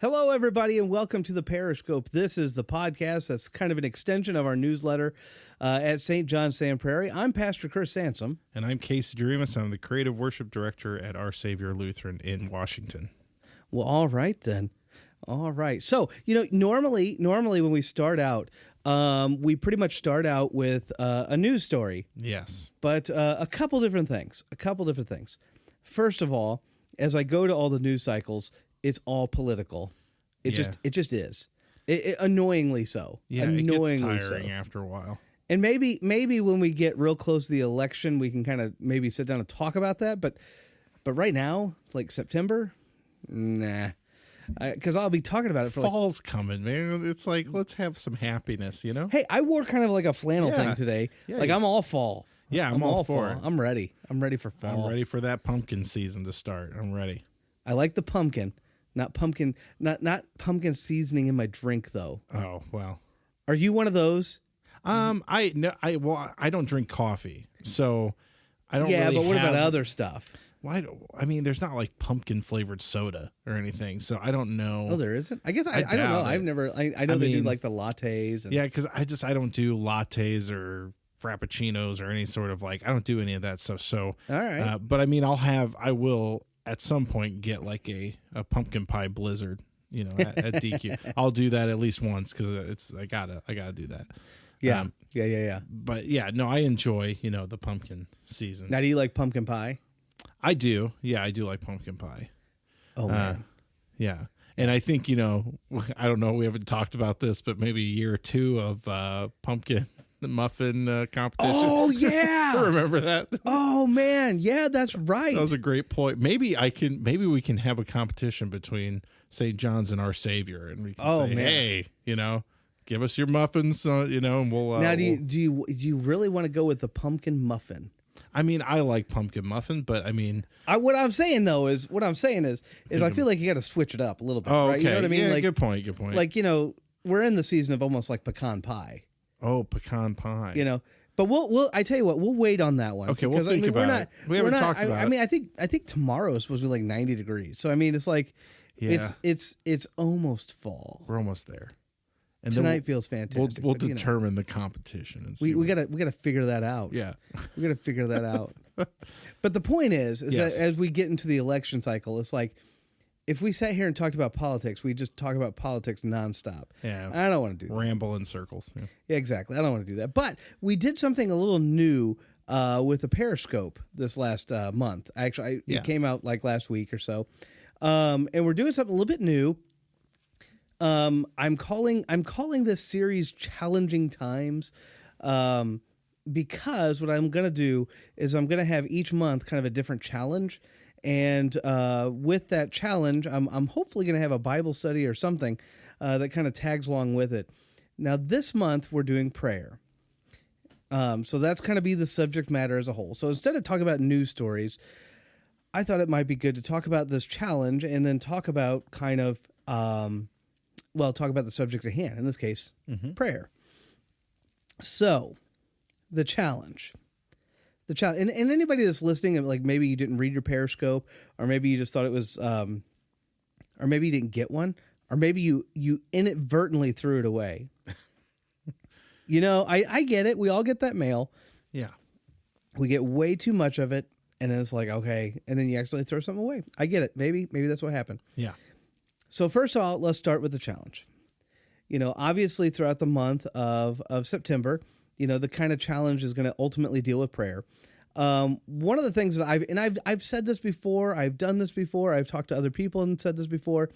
Hello, everybody, and welcome to the Parishscope. This is the podcast that's kind of an extension of our newsletter at St. John Sand Prairie. I'm Pastor Chris Sansom. And I'm Casey Doremus. I'm the Creative Worship Director at Our Savior Lutheran in Washington. Well, all right, then. All right. So, normally when we start out, we pretty much start out with a news story. Yes. But a couple different things. First of all, as I go to all the news cycles, it's all political. It just is. It annoyingly so. Yeah, annoyingly it gets tiring after a while. And maybe when we get real close to the election, we can kind of maybe sit down and talk about that. But right now, like September, nah. Because I'll be talking about it for Fall's coming, man. It's like, let's have some happiness, you know? Hey, I wore kind of like a flannel thing today. Yeah, I'm all fall. Yeah, I'm all for it. I'm ready. I'm ready for fall. I'm ready for that pumpkin season to start. I'm ready. I like the pumpkin. Not pumpkin seasoning in my drink though. Oh, well. Are you one of those? I don't drink coffee, so I don't. Yeah, really but what have, about other stuff? Why? I mean, there's not like pumpkin flavored soda or anything, so I don't know. Oh, there isn't. I guess I don't know. I've never. I know they do like the lattes. And... Yeah, because I don't do lattes or frappuccinos or any sort of I don't do any of that stuff. So all right, but I mean, I will at some point get like a pumpkin pie blizzard, at DQ. I'll do that at least once because I gotta do that. Yeah. Yeah. But yeah, no, I enjoy, the pumpkin season. Now, do you like pumpkin pie? I do. Yeah, I do like pumpkin pie. Oh, man. Yeah. And I think, I don't know, we haven't talked about this, but maybe a year or two of pumpkin muffin competition. Oh, yeah. Remember that? Oh, man. Yeah, that's right. That was a great point. Maybe we can have a competition between St. John's and Our Savior, and we can say, man. Hey, give us your muffins, and we'll. Now, do you really want to go with the pumpkin muffin? I mean, I like pumpkin muffin, but I mean, what I'm saying is I feel like you got to switch it up a little bit. Oh, right? okay. You know what I mean? Yeah, good point. Like, we're in the season of almost like pecan pie. Oh, pecan pie. But we'll I tell you what, we'll wait on that one. Okay, we'll think about it. We haven't talked about it. I mean, I think tomorrow is supposed to be like 90 degrees. So I mean, it's like it's almost fall. We're almost there. And tonight feels fantastic. We'll determine the competition and see. We gotta figure that out. Yeah, we gotta figure that out. But the point is that as we get into the election cycle, it's like if we sat here and talked about politics, we just talk about politics nonstop. Yeah, I don't want to do that. Ramble in circles. Yeah, exactly. I don't want to do that. But we did something a little new with the Parishscope this last month. Actually, it came out like last week or so, and we're doing something a little bit new. I'm calling this series Challenging Times, because what I'm going to do is I'm going to have each month kind of a different challenge. And with that challenge, I'm hopefully going to have a Bible study or something that kind of tags along with it. Now, this month we're doing prayer. So that's kind of be the subject matter as a whole. So instead of talking about news stories, I thought it might be good to talk about this challenge and then talk about kind of talk about the subject at hand, in this case, prayer. So, the challenge. And anybody that's listening, like maybe you didn't read your Parishscope, or maybe you just thought it was, or maybe you didn't get one, or maybe you inadvertently threw it away. I get it. We all get that mail. Yeah. We get way too much of it, and then it's like, okay, and then you actually throw something away. I get it. Maybe that's what happened. Yeah. So first of all, let's start with the challenge. Obviously throughout the month of September, the kind of challenge is going to ultimately deal with prayer. One of the things that I've said this before, I've done this before, I've talked to other people and said this before.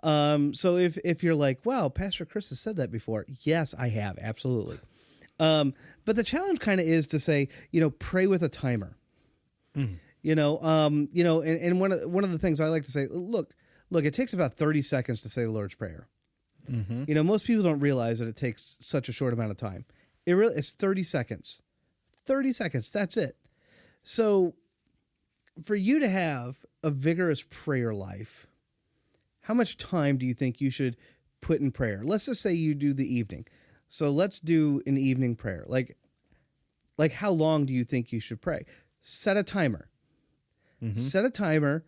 So if you're like, wow, Pastor Chris has said that before. Yes, I have. Absolutely. But the challenge kind of is to say, pray with a timer. And one of the things I like to say, look, it takes about 30 seconds to say the Lord's Prayer. Mm-hmm. Most people don't realize that it takes such a short amount of time. It's 30 seconds. 30 seconds, that's it. So for you to have a vigorous prayer life, how much time do you think you should put in prayer? Let's just say you do the evening. So let's do an evening prayer. Like how long do you think you should pray? Set a timer. Mm-hmm. Set a timer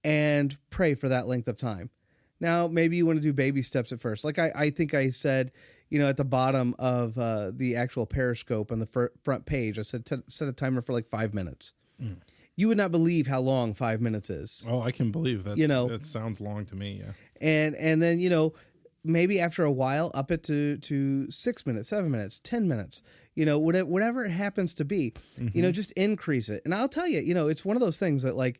and pray for that length of time. Now, maybe you want to do baby steps at first. Like I think I said, at the bottom of the actual Parishscope on the front page, I said set a timer for like 5 minutes. Mm. You would not believe how long 5 minutes is. Oh, I can believe that. That sounds long to me. Yeah. And then, maybe after a while, up it to 6 minutes, 7 minutes, 10 minutes, whatever it happens to be, just increase it. And I'll tell you, it's one of those things that like,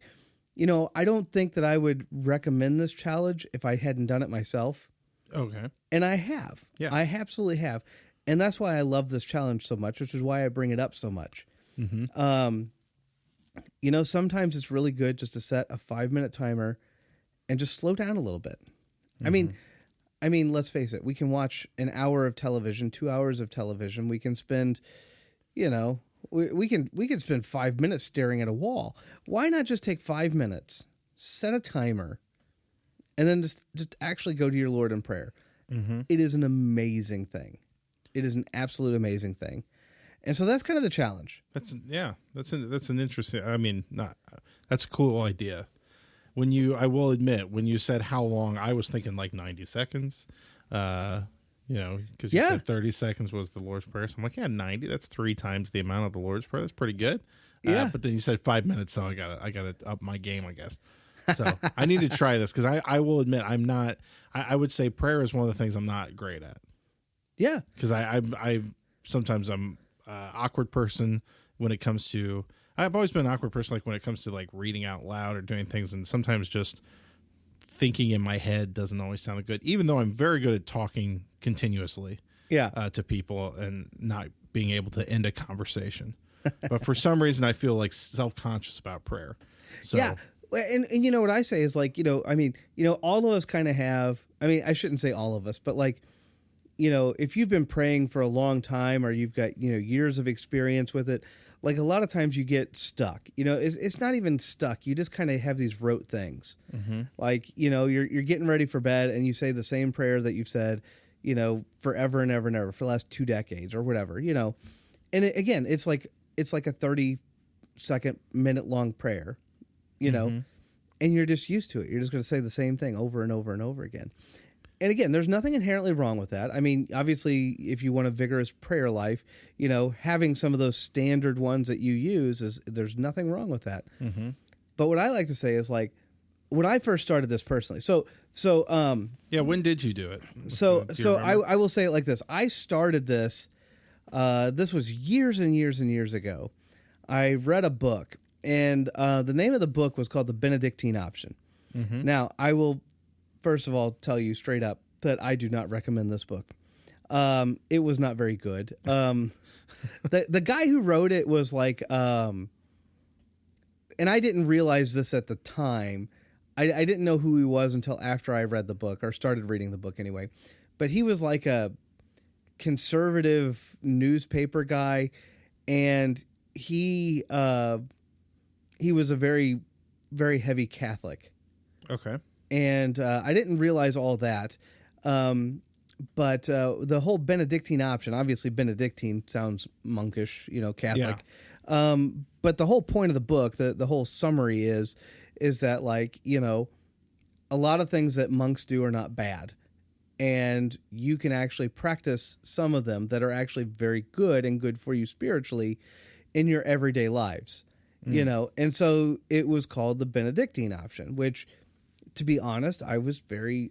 I don't think that I would recommend this challenge if I hadn't done it myself. Okay. And I have. Yeah. I absolutely have. And that's why I love this challenge so much, which is why I bring it up so much. Mm-hmm. Sometimes it's really good just to set a 5-minute timer and just slow down a little bit. Mm-hmm. I mean, let's face it. We can watch an hour of television, 2 hours of television. We can spend, we can spend 5 minutes staring at a wall. Why not just take 5 minutes, set a timer, and then just actually go to your Lord in prayer? Mm-hmm. It is an amazing thing. It is an absolute amazing thing. And so that's kind of the challenge. That's an interesting, that's a cool idea. I will admit, when you said how long, I was thinking like 90 seconds, because you said 30 seconds was the Lord's Prayer. So I'm like, 90, that's 3 times the amount of the Lord's Prayer. That's pretty good. Yeah. But then you said 5 minutes, so I gotta up my game, I guess. So I need to try this, because I will admit I'm not, I would say prayer is one of the things I'm not great at. Yeah. Because I sometimes I'm awkward person when it comes to, I've always been an awkward person, like when it comes to like reading out loud or doing things, and sometimes just thinking in my head doesn't always sound good, even though I'm very good at talking continuously to people and not being able to end a conversation. But for some reason, I feel like self-conscious about prayer. So, yeah. And what I say is like, all of us kind of have, I shouldn't say all of us, but like, if you've been praying for a long time, or you've got, years of experience with it, like a lot of times you get stuck. It's not even stuck. You just kind of have these rote things. Mm-hmm. Like, you're getting ready for bed and you say the same prayer that you've said, forever and ever and ever for the last 2 decades or whatever, And again, it's like a 30-second, minute-long prayer, mm-hmm. and you're just used to it. You're just going to say the same thing over and over and over again. And again, there's nothing inherently wrong with that. Obviously, if you want a vigorous prayer life, having some of those standard ones that you use, there's nothing wrong with that. Mm-hmm. But what I like to say is like, when I first started this personally, when did you do it? I will say it like this. I started this, this was years and years and years ago. I read a book, and the name of the book was called The Benedictine Option. Mm-hmm. Now, I will first of all tell you straight up that I do not recommend this book. It was not very good. The guy who wrote it was like, and I didn't realize this at the time. I didn't know who he was until after I read the book, or started reading the book anyway. But he was like a conservative newspaper guy, and he was a very, very heavy Catholic. Okay. And I didn't realize all that. But the whole Benedictine option, obviously Benedictine sounds monkish, Catholic. Yeah. But the whole point of the book, the whole summary is that, like, a lot of things that monks do are not bad. And you can actually practice some of them that are actually very good and good for you spiritually in your everyday lives, And so it was called the Benedictine option, which, to be honest, I was very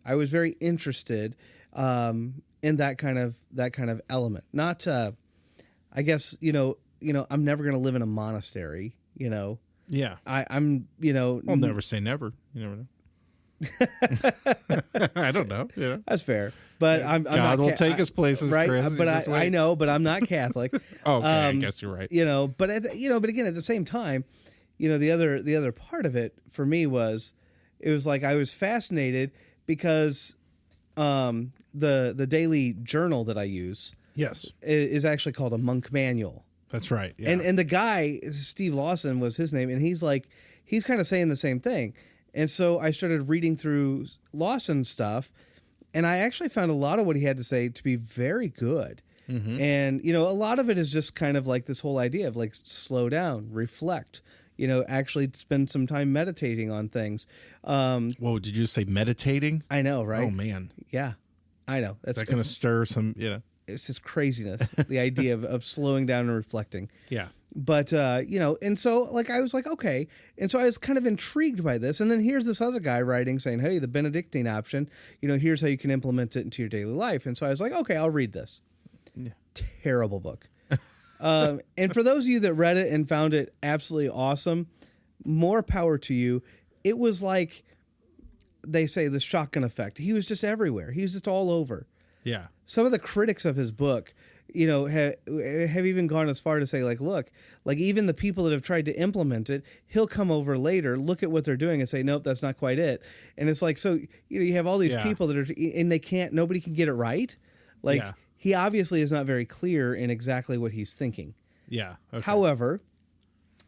interested in that kind of element. Not, I guess, I'm never going to live in a monastery, Yeah. I'm. I'll never say never. You never know. I don't know. That's fair, but I'm God not will take us places, right? Chris, But I know, but I'm not Catholic. Okay, I guess you're right. But but again, at the same time, the other part of it for me was, it was like I was fascinated because the daily journal that I use, yes, is actually called a monk manual. That's right. Yeah. And the guy, Steve Lawson was his name, and he's kind of saying the same thing. And so I started reading through Lawson's stuff, and I actually found a lot of what he had to say to be very good. Mm-hmm. And, a lot of it is just kind of like this whole idea of like, slow down, reflect, actually spend some time meditating on things. Whoa, did you say meditating? I know, right? Oh, man. Yeah, I know. Is that going to stir some, It's just craziness, the idea of slowing down and reflecting. Yeah. But, and so like, I was like, okay. And so I was kind of intrigued by this. And then here's this other guy writing saying, hey, the Benedictine option, here's how you can implement it into your daily life. And so I was like, okay, I'll read this. Yeah. Terrible book. And for those of you that read it and found it absolutely awesome, more power to you. It was like they say, the shotgun effect. He was just everywhere. He was just all over. Yeah. Some of the critics of his book, have even gone as far to say, like, look, like even the people that have tried to implement it, he'll come over later, look at what they're doing and say, nope, that's not quite it. And it's like, so, you have all these people that are, and nobody can get it right. Like, he obviously is not very clear in exactly what he's thinking. Yeah. Okay. However,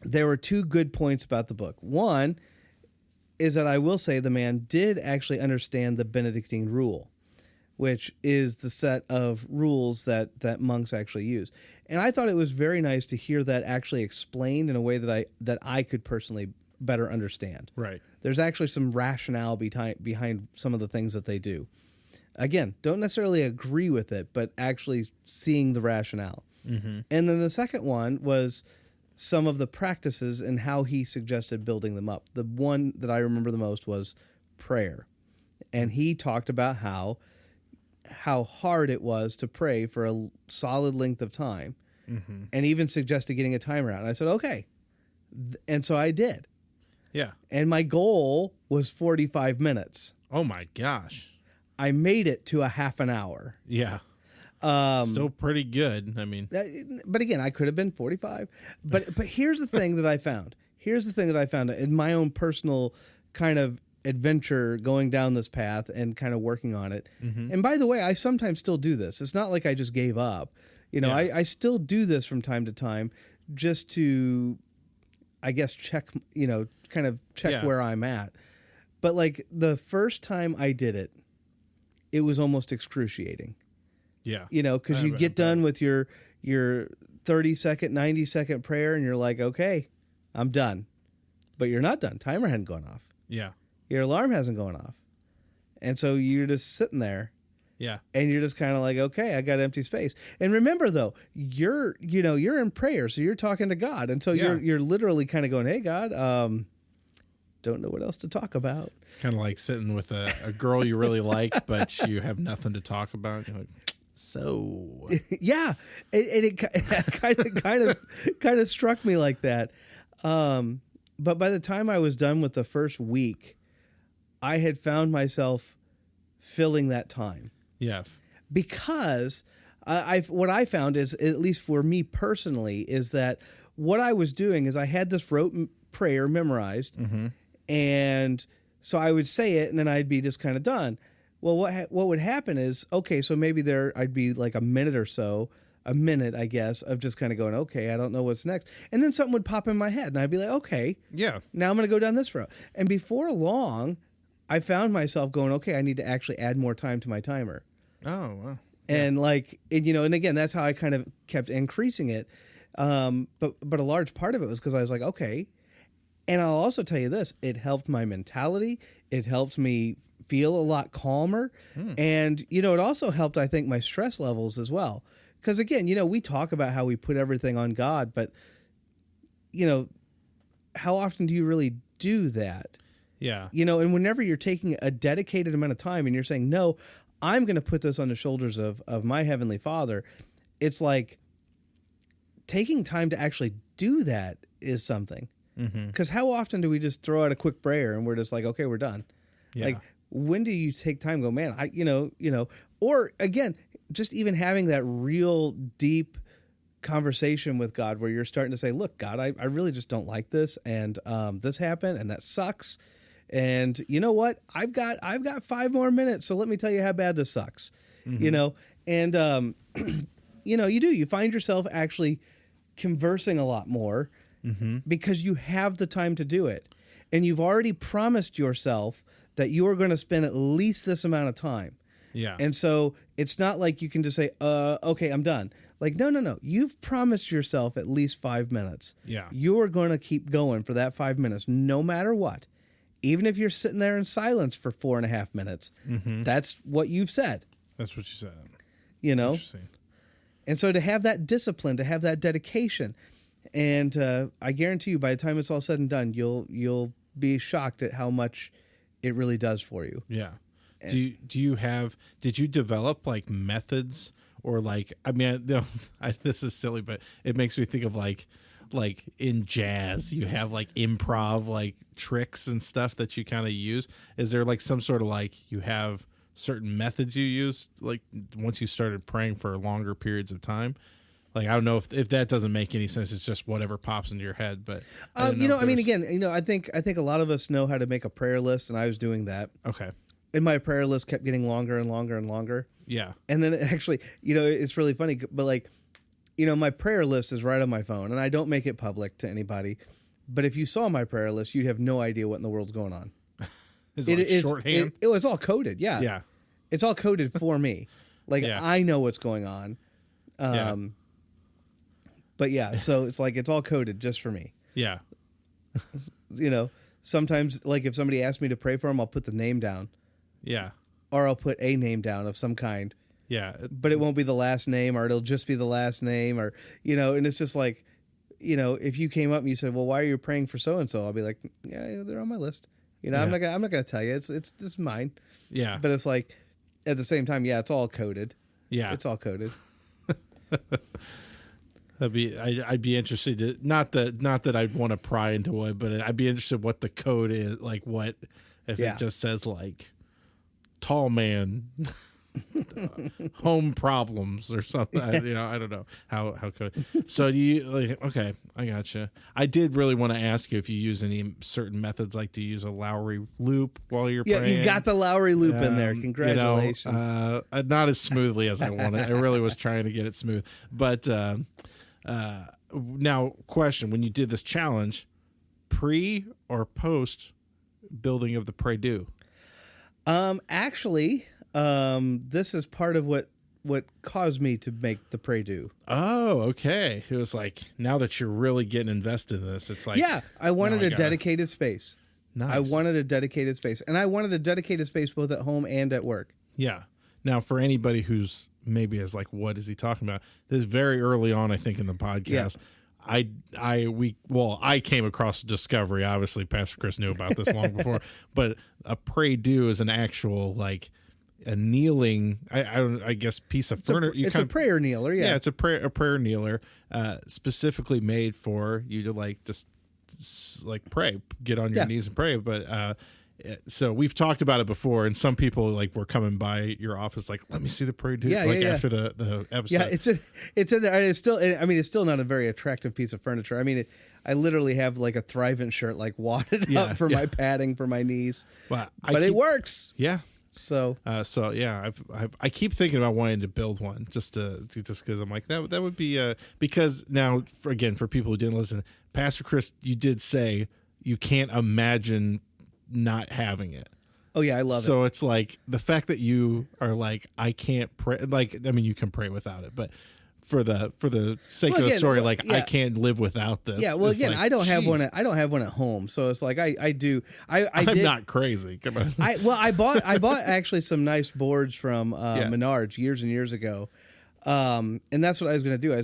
there were two good points about the book. One is that I will say the man did actually understand the Benedictine rule, which is the set of rules that monks actually use. And I thought it was very nice to hear that actually explained in a way that I could personally better understand. Right. There's actually some rationale behind some of the things that they do. Again, don't necessarily agree with it, but actually seeing the rationale. Mm-hmm. And then the second one was some of the practices and how he suggested building them up. The one that I remember the most was prayer. And he talked about how hard it was to pray for a solid length of time, and even suggested getting a timer out. And I said, okay. And so I did. Yeah. And my goal was 45 minutes. Oh, my gosh. I made it to a half an hour. Yeah. Still pretty good. I mean, but again, I could have been 45. But here's the thing that I found. Here's the thing that I found in my own personal kind of adventure going down this path and kind of working on it. Mm-hmm. And by the way, I sometimes still do this. It's not like I just gave up. I still do this from time to time just to, I guess, check, kind of check where I'm at. But like the first time I did it, it was almost excruciating. Yeah. Because you get done with your 30-second, 90-second prayer and you're like, okay, I'm done. But you're not done. Timer hadn't gone off. Yeah. Your alarm hasn't gone off. And so you're just sitting there. Yeah. And you're just kind of like, okay, I got empty space. And remember though, you're in prayer, so you're talking to God. And so you're literally kind of going, hey God, don't know what else to talk about. It's kind of like sitting with a girl you really like, but you have nothing to talk about. You're like, so yeah, it kind of struck me like that. But by the time I was done with the first week, I had found myself filling that time. Yeah, because what I found is, at least for me personally, is that what I was doing is I had this rote prayer memorized. Mm-hmm. And so I would say it, and then I'd be just kind of done. Well, what would happen is, okay, so maybe I'd be like a minute, I guess, of just kind of going, okay, I don't know what's next. And then something would pop in my head, and I'd be like, okay, yeah, now I'm going to go down this road. And before long, I found myself going, okay, I need to actually add more time to my timer. Oh, wow. And and again, that's how I kind of kept increasing it. But a large part of it was because I was like, okay. And I'll also tell you this, it helped my mentality. It helped me feel a lot calmer. And, it also helped, I think, my stress levels as well. Because, again, we talk about how we put everything on God, but, how often do you really do that? Yeah. And whenever you're taking a dedicated amount of time and you're saying, no, I'm going to put this on the shoulders of my Heavenly Father, it's like taking time to actually do that is something. Because how often do we just throw out a quick prayer and we're just like, okay, we're done? Yeah. Like, when do you take time and go, man, or again, just even having that real deep conversation with God where you're starting to say, look, God, I really just don't like this. And this happened and that sucks. And you know what? I've got 5 more minutes. So let me tell you how bad this sucks, and, you find yourself actually conversing a lot more. Because you have the time to do it. And you've already promised yourself that you are going to spend at least this amount of time. Yeah. And so it's not like you can just say, okay, I'm done. Like, no. You've promised yourself at least 5 minutes. Yeah. You're going to keep going for that 5 minutes, no matter what. Even if you're sitting there in silence for 4.5 minutes, that's what you've said. That's what you said. You know? Interesting. And so to have that discipline, to have that dedication, and I guarantee you, by the time it's all said and done, you'll be shocked at how much it really does for you. Yeah. Did you develop like methods or like, I mean, this is silly, but it makes me think of like in jazz, you have like improv, like tricks and stuff that you kind of use. Is there like some sort of like, you have certain methods you use, like once you started praying for longer periods of time? Like, I don't know if that doesn't make any sense. It's just whatever pops into your head. But I mean, again, I think a lot of us know how to make a prayer list, and I was doing that. Okay. And my prayer list kept getting longer and longer and longer. Yeah. And then actually, it's really funny, but like, my prayer list is right on my phone, and I don't make it public to anybody. But if you saw my prayer list, you'd have no idea what in the world's going on. It's shorthand. It was all coded. Yeah. Yeah. It's all coded for me. Like, Yeah. I know what's going on. Yeah. But yeah, so it's like, it's all coded just for me. Yeah. Sometimes, like, if somebody asks me to pray for them, I'll put the name down, Yeah. or I'll put a name down of some kind, Yeah. but it won't be the last name, or it'll just be the last name, or, and it's just like, if you came up and you said, well, why are you praying for so-and-so? I'll be like, yeah, they're on my list. I'm not going to tell you. It's just mine. Yeah. But it's like, at the same time, yeah, it's all coded. Yeah. It's all coded. I'd be interested to, not that I'd want to pry into it, but I'd be interested what the code is, like what if it just says like tall man home problems or something. I don't know how code. So do you like, okay, I gotcha. I did really want to ask you if you use any certain methods, like do you use a Lowry loop while you're praying? Yeah, you got the Lowry loop in there. Congratulations. Not as smoothly as I wanted. I really was trying to get it smooth. But now, question: when you did this challenge, pre or post building of the pray do? Actually, this is part of what caused me to make the pray do. Oh, okay. It was like, now that you're really getting invested in this, it's like, yeah, I wanted a dedicated space. Nice. I wanted a dedicated space, and I wanted a dedicated space both at home and at work. Yeah. Now, for anybody who's maybe is like, what is he talking about? This is very early on, I think, in the podcast. Yeah. I came across Discovery. Obviously, Pastor Chris knew about this long before, but a pray do is an actual like a kneeling. I guess piece of furniture. It's a prayer kneeler. Yeah, it's a prayer kneeler, specifically made for you to like just like pray, get on your knees and pray. But so we've talked about it before, and some people like were coming by your office like, let me see the pray do. After the episode. Yeah, it's in there. It's still not a very attractive piece of furniture. I mean, I literally have like a Thrivent shirt like wadded up for my padding for my knees. Well, it works. Yeah. So yeah, I keep thinking about wanting to build one just because I'm like that would be because now for people who didn't listen, Pastor Chris, you did say you can't imagine not having it. Oh yeah, I love it. So it's like the fact that you are like, I can't pray. Like, I mean, you can pray without it, but for the sake of the story, like I can't live without this. Yeah. Well, again, like, I don't have one. I don't have one at home, so it's like I'm not crazy. Come on. I bought actually some nice boards from Menards years and years ago, and that's what I was going to do.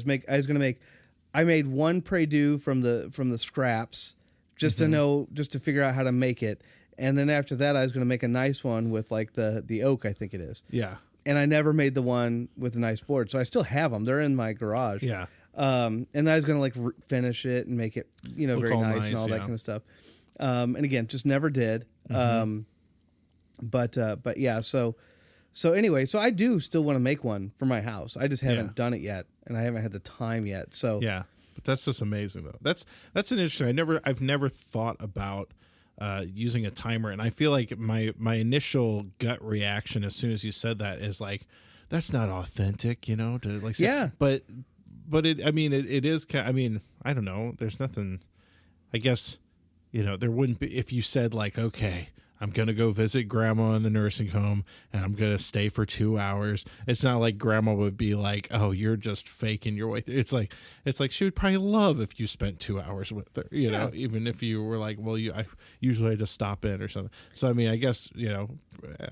I made one pray do from the scraps just to figure out how to make it. And then after that, I was going to make a nice one with like the oak, I think it is. Yeah. And I never made the one with a nice board, so I still have them. They're in my garage. Yeah. And I was going to like finish it and make it, Look very nice and all yeah. that kind of stuff. And again, just never did. But yeah. So anyway, so I do still want to make one for my house. I just haven't done it yet, and I haven't had the time yet. So yeah. But that's just amazing, though. That's an interesting. I've never thought about using a timer, and I feel like my initial gut reaction as soon as you said that is like, that's not authentic, to like say, yeah. But it. I mean, it is. I mean, I don't know. There's nothing. I guess there wouldn't be if you said like, okay, I'm going to go visit grandma in the nursing home and I'm going to stay for 2 hours. It's not like grandma would be like, oh, you're just faking your way through. It's like she would probably love if you spent 2 hours with her, you know, even if you were like, well, I usually just stop in or something. So, I mean, I guess, you know,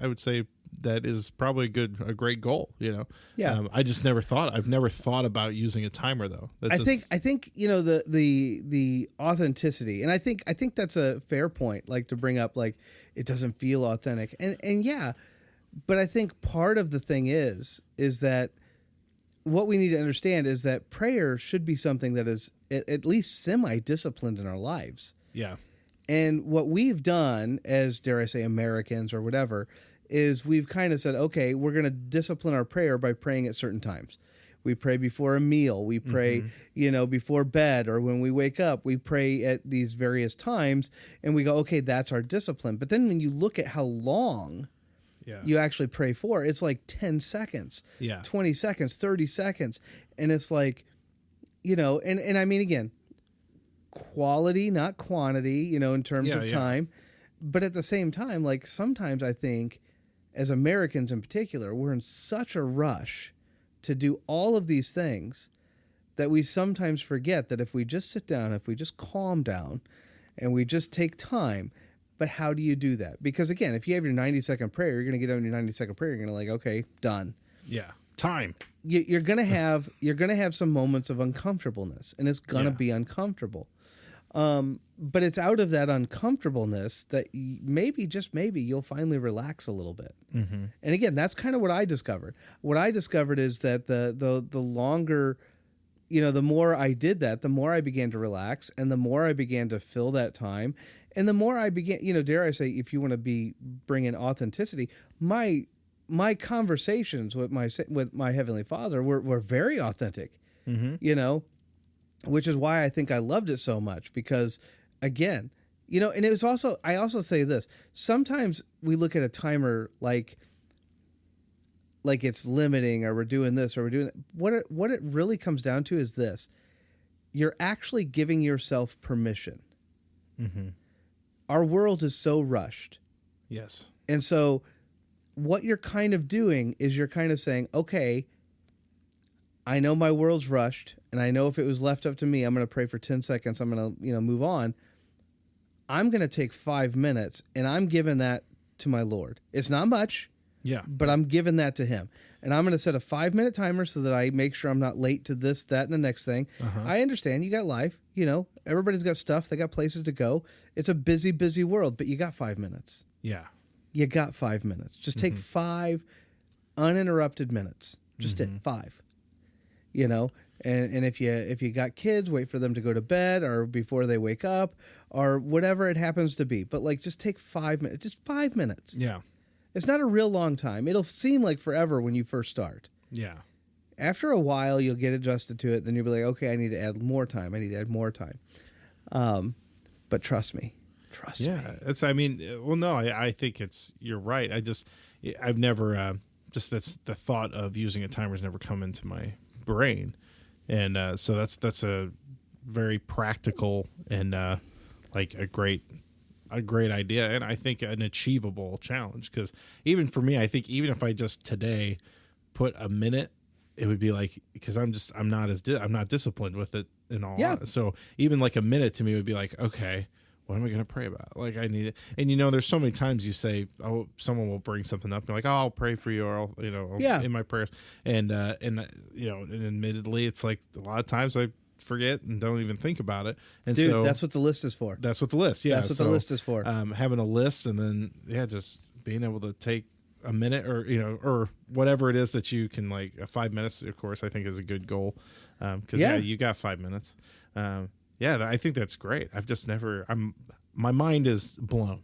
I would say that is probably a great goal, you know? Yeah. I've never thought about using a timer though. I think, you know, the authenticity, and I think that's a fair point, like to bring up, like, it doesn't feel authentic. And yeah, but I think part of the thing is that what we need to understand is that prayer should be something that is at least semi-disciplined in our lives. Yeah. And what we've done as, dare I say, Americans or whatever, is we've kind of said, okay, we're going to discipline our prayer by praying at certain times. We pray before a meal. We pray, you know, before bed, or when we wake up. We pray at these various times, and we go, okay, that's our discipline. But then when you look at how long you actually pray for, it's like 10 seconds, 20 seconds, 30 seconds. And it's like, you know, and I mean, again, quality, not quantity, you know, in terms of time. But at the same time, like, sometimes I think, as Americans in particular, we're in such a rush to do all of these things that we sometimes forget that if we just sit down, if we just calm down, and we just take time. But how do you do that? Because again, if you have your 90-second prayer, you're going to get on your 90-second prayer. You're going to like, okay, done. Yeah. Time. You're going to have some moments of uncomfortableness, and it's going to be uncomfortable. But it's out of that uncomfortableness that maybe, just maybe, you'll finally relax a little bit. Mm-hmm. And again, that's kind of what I discovered. What I discovered is that the longer, you know, the more I did that, the more I began to relax, and the more I began to fill that time, and the more I began, you know, dare I say, if you want to bring in authenticity, my conversations with my Heavenly Father were very authentic, you know, which is why I think I loved it so much, because again, you know, and it was also, I also say this, sometimes we look at a timer like it's limiting, or we're doing this, or we're doing that. What it really comes down to is this: you're actually giving yourself permission. Mm-hmm. Our world is so rushed. Yes. And so what you're kind of doing is you're kind of saying, okay, I know my world's rushed, and I know if it was left up to me, I'm going to pray for 10 seconds. I'm going to, you know, move on. I'm going to take 5 minutes, and I'm giving that to my Lord. It's not much, but I'm giving that to Him. And I'm going to set a 5-minute timer so that I make sure I'm not late to this, that, and the next thing. I understand you got life. You know, everybody's got stuff. They got places to go. It's a busy, busy world, but you got 5 minutes. Yeah. You got 5 minutes. Just take 5 uninterrupted minutes. Just it, 5. You know, and if you got kids, wait for them to go to bed or before they wake up or whatever it happens to be. But like, just take 5 minutes. Just 5 minutes. Yeah. It's not a real long time. It'll seem like forever when you first start. Yeah. After a while, you'll get adjusted to it. Then you'll be like, okay, I need to add more time. But trust me. Yeah. It's, I mean, well, no, I think you're right. I've never, just that's the thought of using a timer has never come into my brain. And so that's a very practical and like a great idea, and I think an achievable challenge, because even for me, I think even if I just today put a minute, it would be like, because I'm not disciplined with it and all. Yeah. So even like a minute to me would be like, okay, what am I going to pray about? Like, I need it. And you know, there's so many times you say, oh, someone will bring something up and like, oh, I'll pray for you, or I'll, you know, in my prayers, and you know, and admittedly, it's like a lot of times I forget and don't even think about it. And dude, so that's what the list is for. That's what the list. Yeah. That's what the list is for. Having a list, and then, just being able to take a minute, or, you know, or whatever it is that you can, like 5 minutes, of course, I think is a good goal. Cause you got 5 minutes. I think that's great. I've just never, my mind is blown.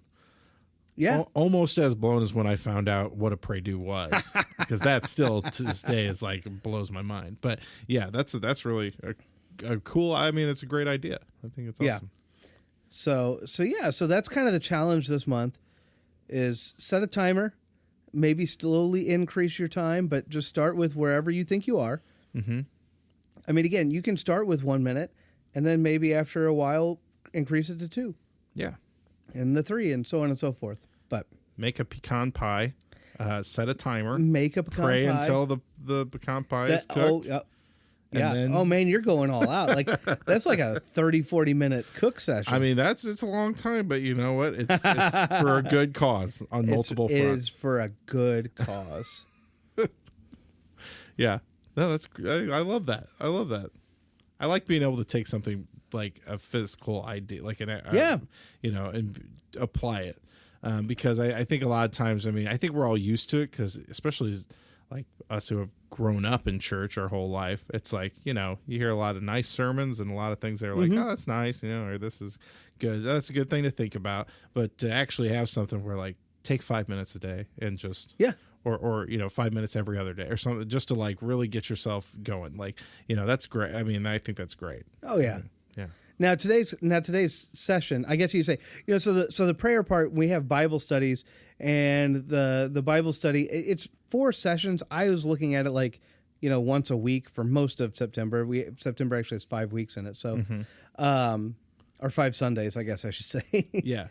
Yeah. Almost as blown as when I found out what a pray-do was, because that still to this day is like, blows my mind. But yeah, that's really a cool, I mean, it's a great idea. I think it's awesome. So that's kind of the challenge this month, is set a timer, maybe slowly increase your time, but just start with wherever you think you are. Mm-hmm. I mean, again, you can start with 1 minute, and then maybe after a while increase it to 2. Yeah. And the 3, and so on and so forth. but make a pecan pie, set a timer, make a pecan pray pie. until the pecan pie is cooked. Yeah. Then, oh man, you're going all out. Like that's like a 30-40 minute cook session. I mean, it's a long time, but you know what? It's for a good cause on multiple fronts. It is for a good cause. Yeah. No, I love that. I love that. I like being able to take something like a physical idea, like and apply it. Because I think a lot of times, I mean, I think we're all used to it because especially like us who have grown up in church our whole life, it's like, you hear a lot of nice sermons and a lot of things that are like, oh, that's nice, or this is good. That's a good thing to think about. But to actually have something where like take 5 minutes a day and just, or 5 minutes every other day or something, just to like really get yourself going. Like, that's great. I mean, I think that's great. Oh yeah. Yeah. Now today's session, I guess you say, so the prayer part, we have Bible studies, and the Bible study, it's 4 sessions. I was looking at it like, once a week for most of September. September actually has 5 weeks in it, so or 5 Sundays, I guess I should say. Yeah.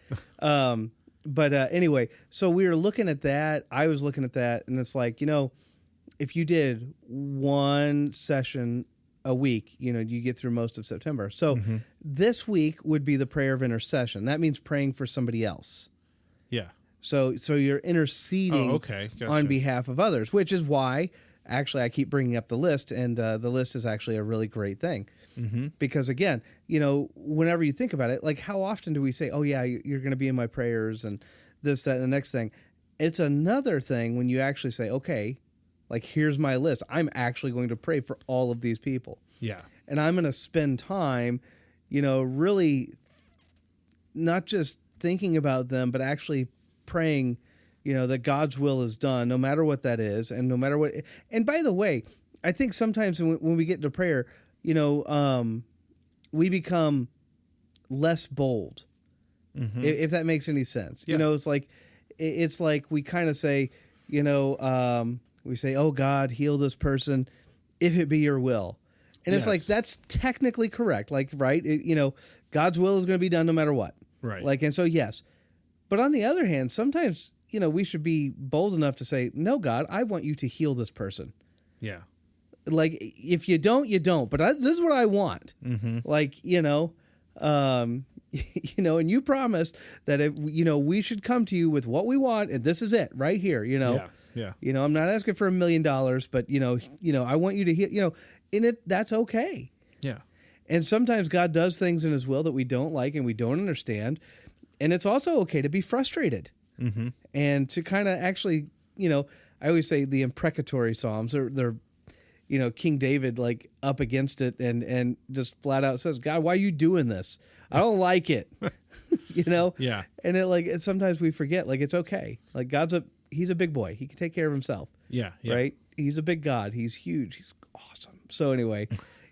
But anyway, so we were looking at that. I was looking at that, and it's like, if you did 1 session a week, you get through most of September. So this week would be the prayer of intercession. That means praying for somebody else. Yeah. So you're interceding Gotcha. on behalf of others, which is why actually I keep bringing up the list, and the list is actually a really great thing. Because again, whenever you think about it, like how often do we say, oh yeah, you're going to be in my prayers and this, that, and the next thing. It's another thing when you actually say, okay, like here's my list. I'm actually going to pray for all of these people. Yeah. And I'm going to spend time, really not just thinking about them, but actually praying, that God's will is done, no matter what that is, and no matter what. And by the way, I think sometimes when we get into prayer, we become less bold, if that makes any sense. Yeah. It's like we kind of say, we say, oh God, heal this person if it be your will. And it's like, that's technically correct. Like, right. God's will is going to be done no matter what. Right. Like, and so, yes. But on the other hand, sometimes, we should be bold enough to say, no, God, I want you to heal this person. Yeah. Like, if you don't, you don't. But this is what I want. Like, and you promised that if, we should come to you with what we want, and this is it right here, Yeah. I'm not asking for $1 million, but, I want you to heal, that's okay. Yeah. And sometimes God does things in his will that we don't like and we don't understand. And it's also okay to be frustrated. And to kind of actually, I always say the imprecatory Psalms, they're King David like up against it and just flat out says, God, why are you doing this? I don't like it. Yeah. And it sometimes we forget, like, it's okay. Like he's a big boy. He can take care of himself. Yeah. Right. He's a big God. He's huge. He's awesome. So anyway,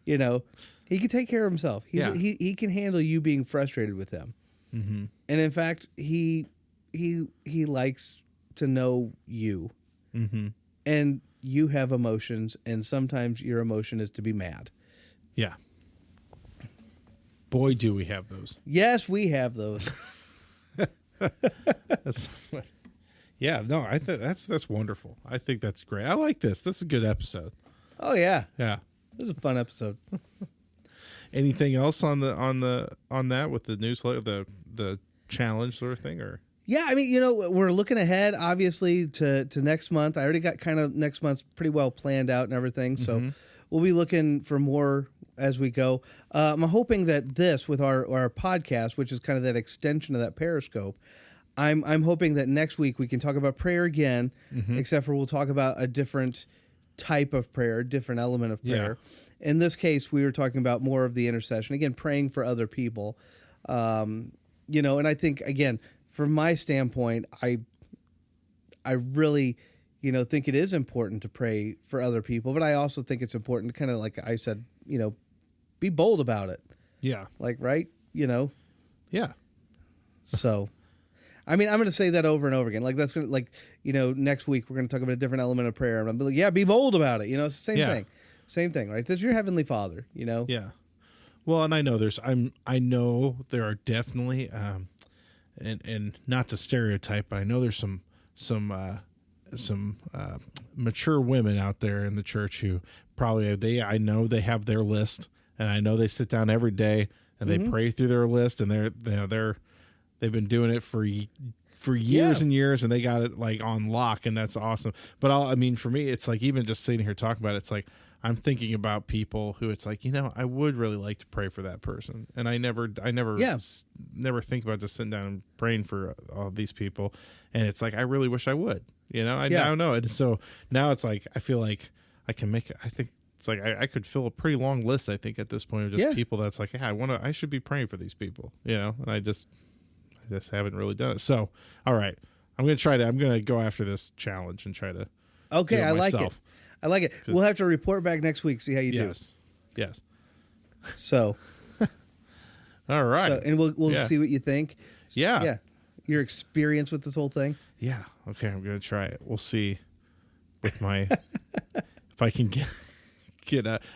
he can take care of himself. He can handle you being frustrated with him. And in fact, he likes to know you. And you have emotions, and sometimes your emotion is to be mad. Yeah. Boy, do we have those. Yes, we have those. Yeah, no, I think that's wonderful. I think that's great. I like this. This is a good episode. Oh yeah. Yeah. This is a fun episode. Anything else on that with the newsletter, the challenge sort of thing, or? Yeah, I mean, we're looking ahead, obviously, to next month. I already got kind of next month's pretty well planned out and everything, so we'll be looking for more as we go. I'm hoping that this, with our podcast, which is kind of that extension of that Parishscope, I'm hoping that next week we can talk about prayer again, except for we'll talk about a different type of prayer, a different element of prayer. Yeah. In this case, we were talking about more of the intercession, again, praying for other people. And I think, again, from my standpoint, I really, think it is important to pray for other people, but I also think it's important to kind of, like I said, be bold about it. Yeah. Like, right? Yeah. So, I mean, I'm going to say that over and over again. Like, that's going to, like, next week we're going to talk about a different element of prayer. And I'm like, yeah, be bold about it. It's the same thing. Same thing, right? That's your Heavenly Father, Yeah. Well, and I know I know there are definitely, and not to stereotype, but I know there's some mature women out there in the church who probably I know they have their list, and I know they sit down every day and they pray through their list, and they've been doing it for years and years, and they got it like on lock, and that's awesome. But for me, it's like, even just sitting here talking about it, it's like I'm thinking about people who it's like, I would really like to pray for that person, and I never think about just sitting down and praying for all these people, and it's like I really wish I would. I don't know, and so now it's like I feel like I can make it. I think it's like I could fill a pretty long list, I think, at this point, of just people that's like, yeah, I should be praying for these people, and I just haven't really done it. So, all right, I'm going to go after this challenge and try to do it myself. I like it. We'll have to report back next week, see how you do. Yes. So, all right. So, and we'll see what you think. Yeah. Your experience with this whole thing. Yeah. Okay, I'm going to try it. We'll see with my if I can get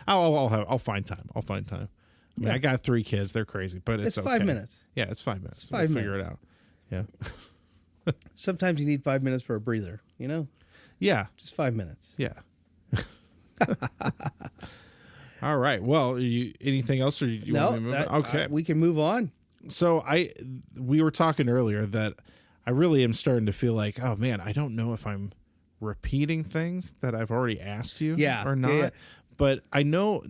I'll find time. I mean, I got 3 kids. They're crazy, but it's okay. 5 minutes. Yeah, it's 5 minutes. It's 5 minutes. Figure it out. Yeah. Sometimes you need 5 minutes for a breather, Yeah. Just 5 minutes. Yeah. All right. Well, anything else, or you want me to move on? Okay. We can move on. So we were talking earlier that I really am starting to feel like, oh man, I don't know if I'm repeating things that I've already asked you or not. Yeah. But I know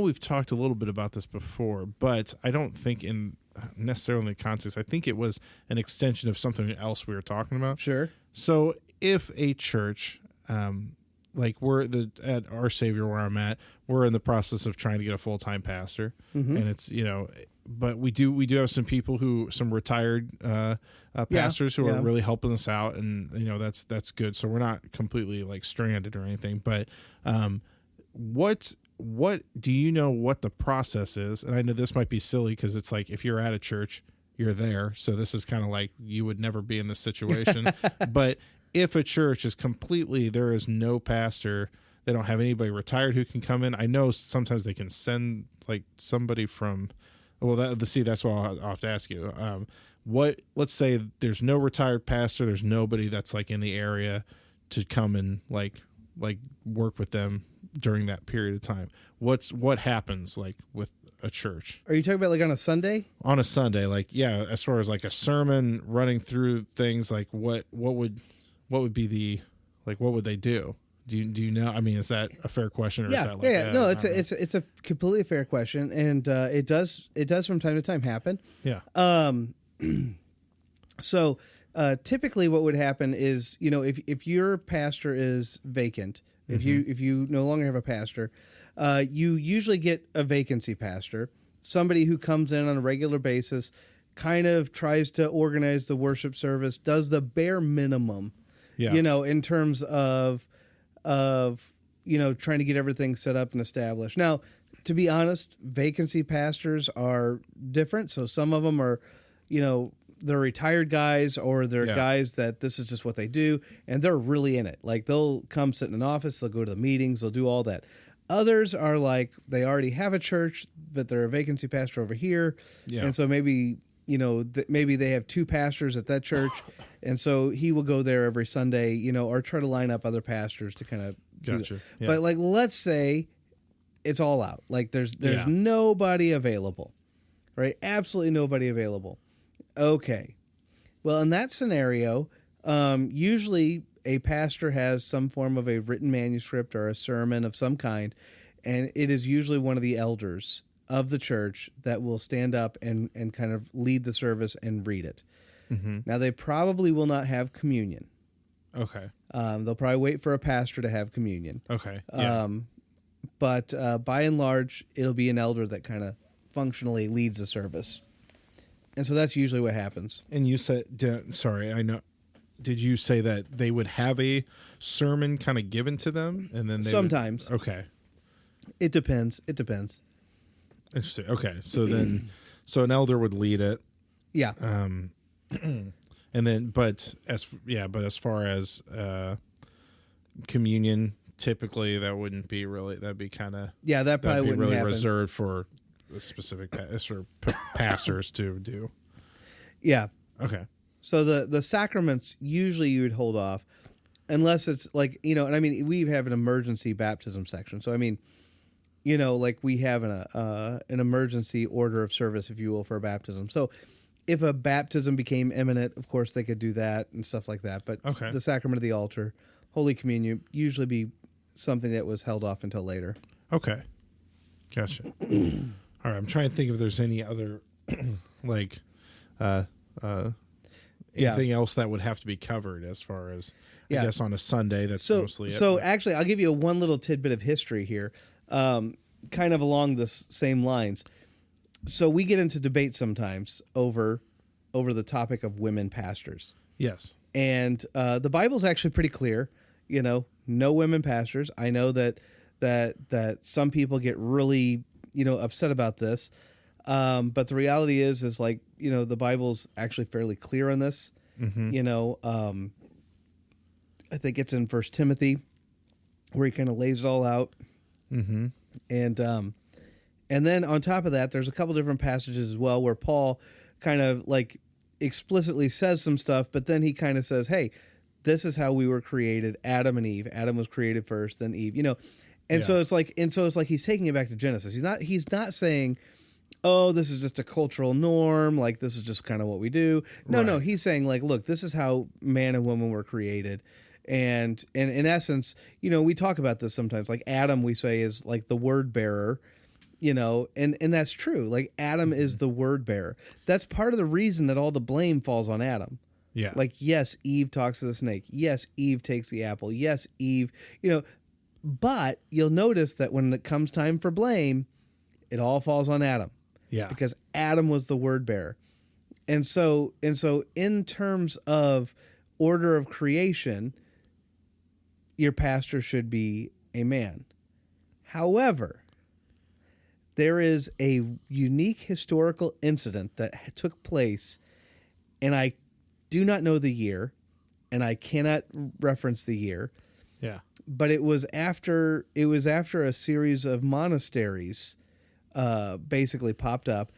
we've talked a little bit about this before, but I don't think in necessarily in the context. I think it was an extension of something else we were talking about. Sure. So if a church, like at Our Savior where I'm at, we're in the process of trying to get a full-time pastor, and it's but we do have some people some retired pastors who are really helping us out, and that's good. So we're not completely like stranded or anything, but what do you know what the process is? And I know this might be silly because it's like if you're at a church, you're there, so this is kind of like you would never be in this situation. But if a church is there is no pastor, they don't have anybody retired who can come in. I know sometimes they can send like somebody from. Well, that's what I'll have to ask you. Let's say there's no retired pastor, there's nobody that's like in the area to come and like work with them during that period of time. What happens like with a church? Are you talking about like on a Sunday? On a Sunday, as far as like a sermon running through things, like what would be the what would they do? Do you know? I mean, is that a fair question? Or is that like no, it's a completely fair question, and it does from time to time happen. Yeah. So typically, what would happen is if your pastor is vacant, if you no longer have a pastor, you usually get a vacancy pastor, somebody who comes in on a regular basis, kind of tries to organize the worship service, does the bare minimum, in terms of trying to get everything set up and established. Now, to be honest, vacancy pastors are different. So some of them are, they're retired guys, or they're guys that this is just what they do, and they're really in it. Like they'll come sit in an office, they'll go to the meetings, they'll do all that. Others are like they already have a church, but they're a vacancy pastor over here, and so maybe maybe they have 2 pastors at that church, and so he will go there every Sunday, or try to line up other pastors to kind of gotcha. Yeah. But like, let's say it's all out. Like there's nobody available, right? Absolutely nobody available. Okay. Well, in that scenario, usually a pastor has some form of a written manuscript or a sermon of some kind, and it is usually one of the elders of the church that will stand up and kind of lead the service and read it. Mm-hmm. Now, they probably will not have communion. Okay. They'll probably wait for a pastor to have communion. Okay. Yeah. But by and large, it'll be an elder that kind of functionally leads the service. And so that's usually what happens. And you said, sorry, I know. Did you say that they would have a sermon kind of given to them, and then sometimes? Okay. It depends. Interesting. Okay, so an elder would lead it. Yeah. And then, but as far as communion, typically that wouldn't be really. That'd be kind of that probably wouldn't really happen. Reserved for a specific pastors to do. Yeah. Okay. So the sacraments usually you would hold off unless it's like, and I mean, we have an emergency baptism section. So, I mean, like we have an emergency order of service, if you will, for a baptism. So if a baptism became imminent, of course they could do that and stuff like that. But the sacrament of the altar, Holy Communion, usually be something that was held off until later. Okay. Gotcha. All right. I'm trying to think if there's any other like anything else that would have to be covered as far as, I guess, on a Sunday. That's mostly it. So actually, I'll give you one little tidbit of history here, kind of along the same lines. So we get into debate sometimes over the topic of women pastors. Yes. And the Bible's actually pretty clear, no women pastors. I know that some people get really, upset about this. But the reality is like, the Bible's actually fairly clear on this. Mm-hmm. I think it's in 1 Timothy where he kind of lays it all out. Mm-hmm. And then on top of that, there's a couple different passages as well where Paul kind of like explicitly says some stuff, but then he kind of says, hey, this is how we were created, Adam and Eve. Adam was created first, then Eve, And so it's like he's taking it back to Genesis. He's not saying, oh, this is just a cultural norm, like this is just kind of what we do. No, he's saying like, look, this is how man and woman were created. And in essence, we talk about this sometimes, like Adam, we say, is like the word bearer, and that's true. Like Adam is the word bearer. That's part of the reason that all the blame falls on Adam. Yeah. Like, yes, Eve talks to the snake. Yes, Eve takes the apple. Yes, Eve, but you'll notice that when it comes time for blame, it all falls on Adam. Yeah. Because Adam was the word bearer. And so in terms of order of creation, your pastor should be a man. However, there is a unique historical incident that took place, and I do not know the year, and I cannot reference the year. Yeah. But it was after a series of monasteries basically popped up,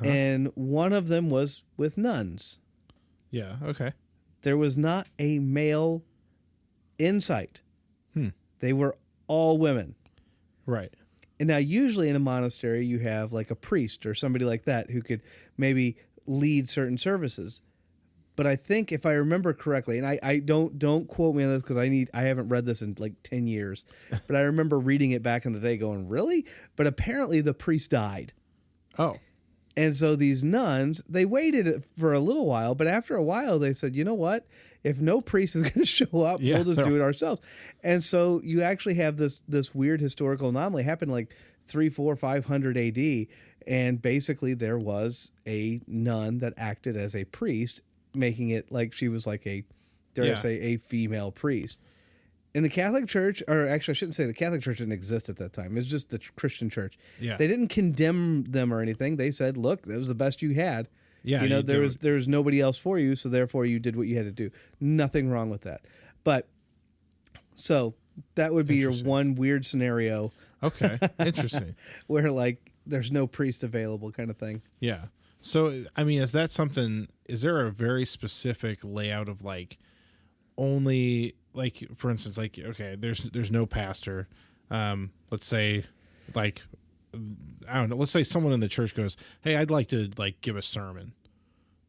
and one of them was with nuns. Yeah, okay. There was not a male in sight. They were all women. Right. And now usually in a monastery you have like a priest or somebody like that who could maybe lead certain services. But I think if I remember correctly, and I don't quote me on this because I haven't read this in like 10 years, but I remember reading it back in the day going, really? But apparently the priest died. Oh. And so these nuns, they waited for a little while, but after a while they said, you know what? If no priest is going to show up, we'll just do it ourselves. And so you actually have this weird historical anomaly happen like 300, 400, 500 AD. And basically there was a nun that acted as a priest, making it like she was like I say, a female priest. In the Catholic Church, or actually I shouldn't say the Catholic Church didn't exist at that time. It was just the Christian Church. Yeah. They didn't condemn them or anything. They said, look, that was the best you had. Yeah. There was nobody else for you, so therefore you did what you had to do. Nothing wrong with that. But so that would be your one weird scenario. Okay. Interesting. Where like there's no priest available kind of thing. Yeah. So, I mean, is there a very specific layout of like only like, for instance, like, okay, there's no pastor. Let's say like, I don't know, let's say someone in the church goes, hey, I'd like to like give a sermon,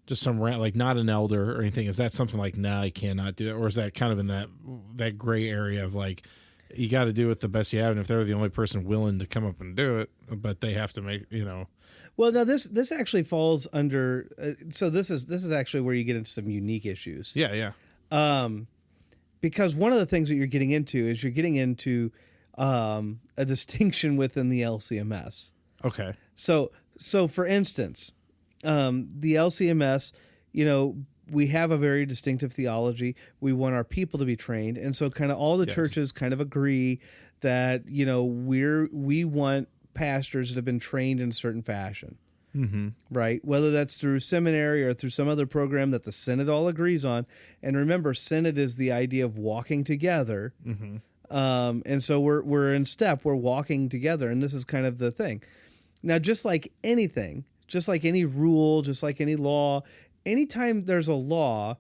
just some like not an elder or anything. Is that something like, no, you cannot do that? Or is that kind of in that gray area of like, you got to do it the best you have. And if they're the only person willing to come up and do it, but they have to make, Well, no, this actually falls under. So this is actually where you get into some unique issues. Yeah. Because one of the things that you're getting into a distinction within the LCMS. Okay. So for instance, the LCMS, we have a very distinctive theology. We want our people to be trained, and so kind of all the churches kind of agree that we want pastors that have been trained in a certain fashion. Mm-hmm. Right? Whether that's through seminary or through some other program that the Synod all agrees on. And remember, Synod is the idea of walking together. Mm-hmm. And so we're in step, we're walking together, and this is kind of the thing. Now, just like anything, just like any rule, just like any law, anytime there's a law,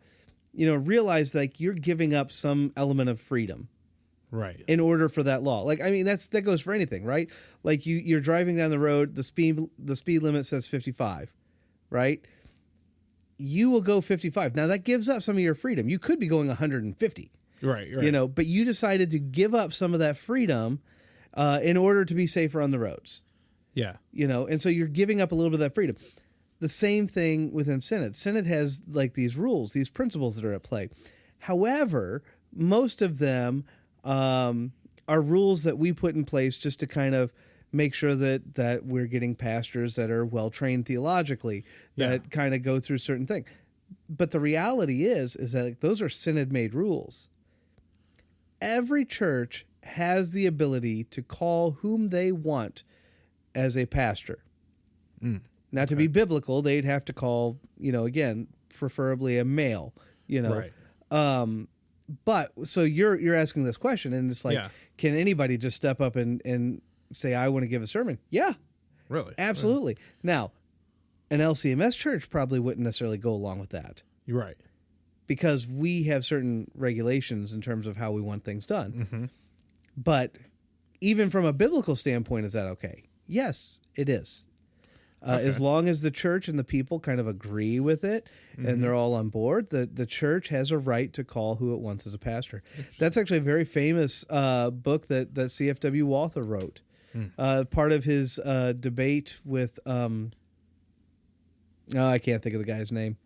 realize like you're giving up some element of freedom. Right. In order for that law. Like, I mean, that goes for anything, right? Like you're driving down the road, the speed limit says 55, right? You will go 55. Now that gives up some of your freedom. You could be going 150. Right. But you decided to give up some of that freedom in order to be safer on the roads. Yeah. And so you're giving up a little bit of that freedom. The same thing within Synod. Synod has like these rules, these principles that are at play. However, most of them are rules that we put in place just to kind of make sure that we're getting pastors that are well trained theologically, that kind of go through certain things. But the reality is that those are Synod made rules. Every church has the ability to call whom they want as a pastor. Now, to be biblical, they'd have to call, again, preferably a male, Right. But so you're asking this question, and it's like, can anybody just step up and say, I want to give a sermon? Yeah. Really? Absolutely. Now, an LCMS church probably wouldn't necessarily go along with that. You're right. Because we have certain regulations in terms of how we want things done. Mm-hmm. But even from a biblical standpoint, is that okay? Yes, it is. As long as the church and the people kind of agree with it and they're all on board, the church has a right to call who it wants as a pastor. That's actually a very famous book that CFW Walther wrote. Part of his debate with, I can't think of the guy's name,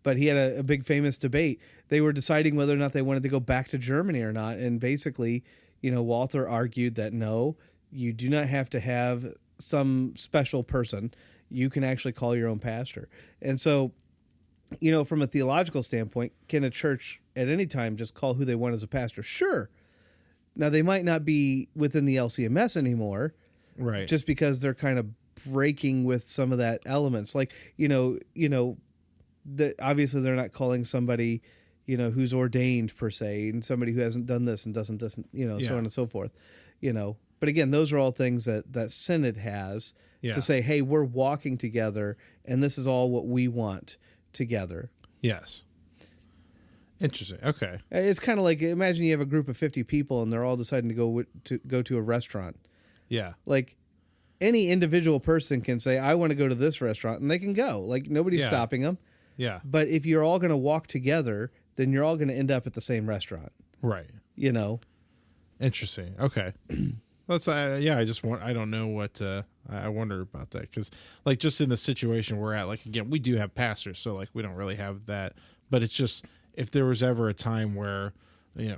but he had a big famous debate. They were deciding whether or not they wanted to go back to Germany or not. And basically, Walther argued that no, you do not have to have some special person. You can actually call your own pastor. And so, from a theological standpoint, can a church at any time just call who they want as a pastor? Sure. Now, they might not be within the LCMS anymore. Right. Just because they're kind of breaking with some of that elements. Like, obviously they're not calling somebody, who's ordained per se, and somebody who hasn't done this and doesn't, so on and so forth, But again, those are all things that Synod has to say, hey, we're walking together, and this is all what we want together. Yes. Interesting. Okay. It's kind of like, imagine you have a group of 50 people, and they're all deciding to go to a restaurant. Yeah. Like, any individual person can say, I want to go to this restaurant, and they can go. Like, nobody's stopping them. Yeah. But if you're all going to walk together, then you're all going to end up at the same restaurant. Right. Interesting. Okay. Let's. I don't know what. I wonder about that because, like, just in the situation we're at, like, again, we do have pastors, so like we don't really have that. But it's just if there was ever a time where,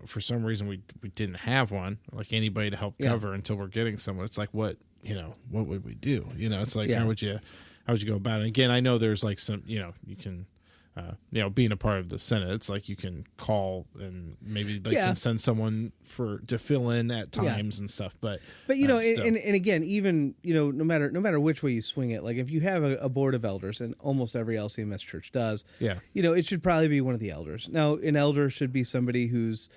for some reason we didn't have one, like anybody to help cover until we're getting someone, it's like what would we do? It's like how would you go about it? Again, I know there's like some, you can. Being a part of the Senate, it's like you can call and maybe they can send someone to fill in at times and stuff. But and again, even no matter which way you swing it, like if you have a board of elders, and almost every LCMS church does, it should probably be one of the elders. Now, an elder should be somebody who's,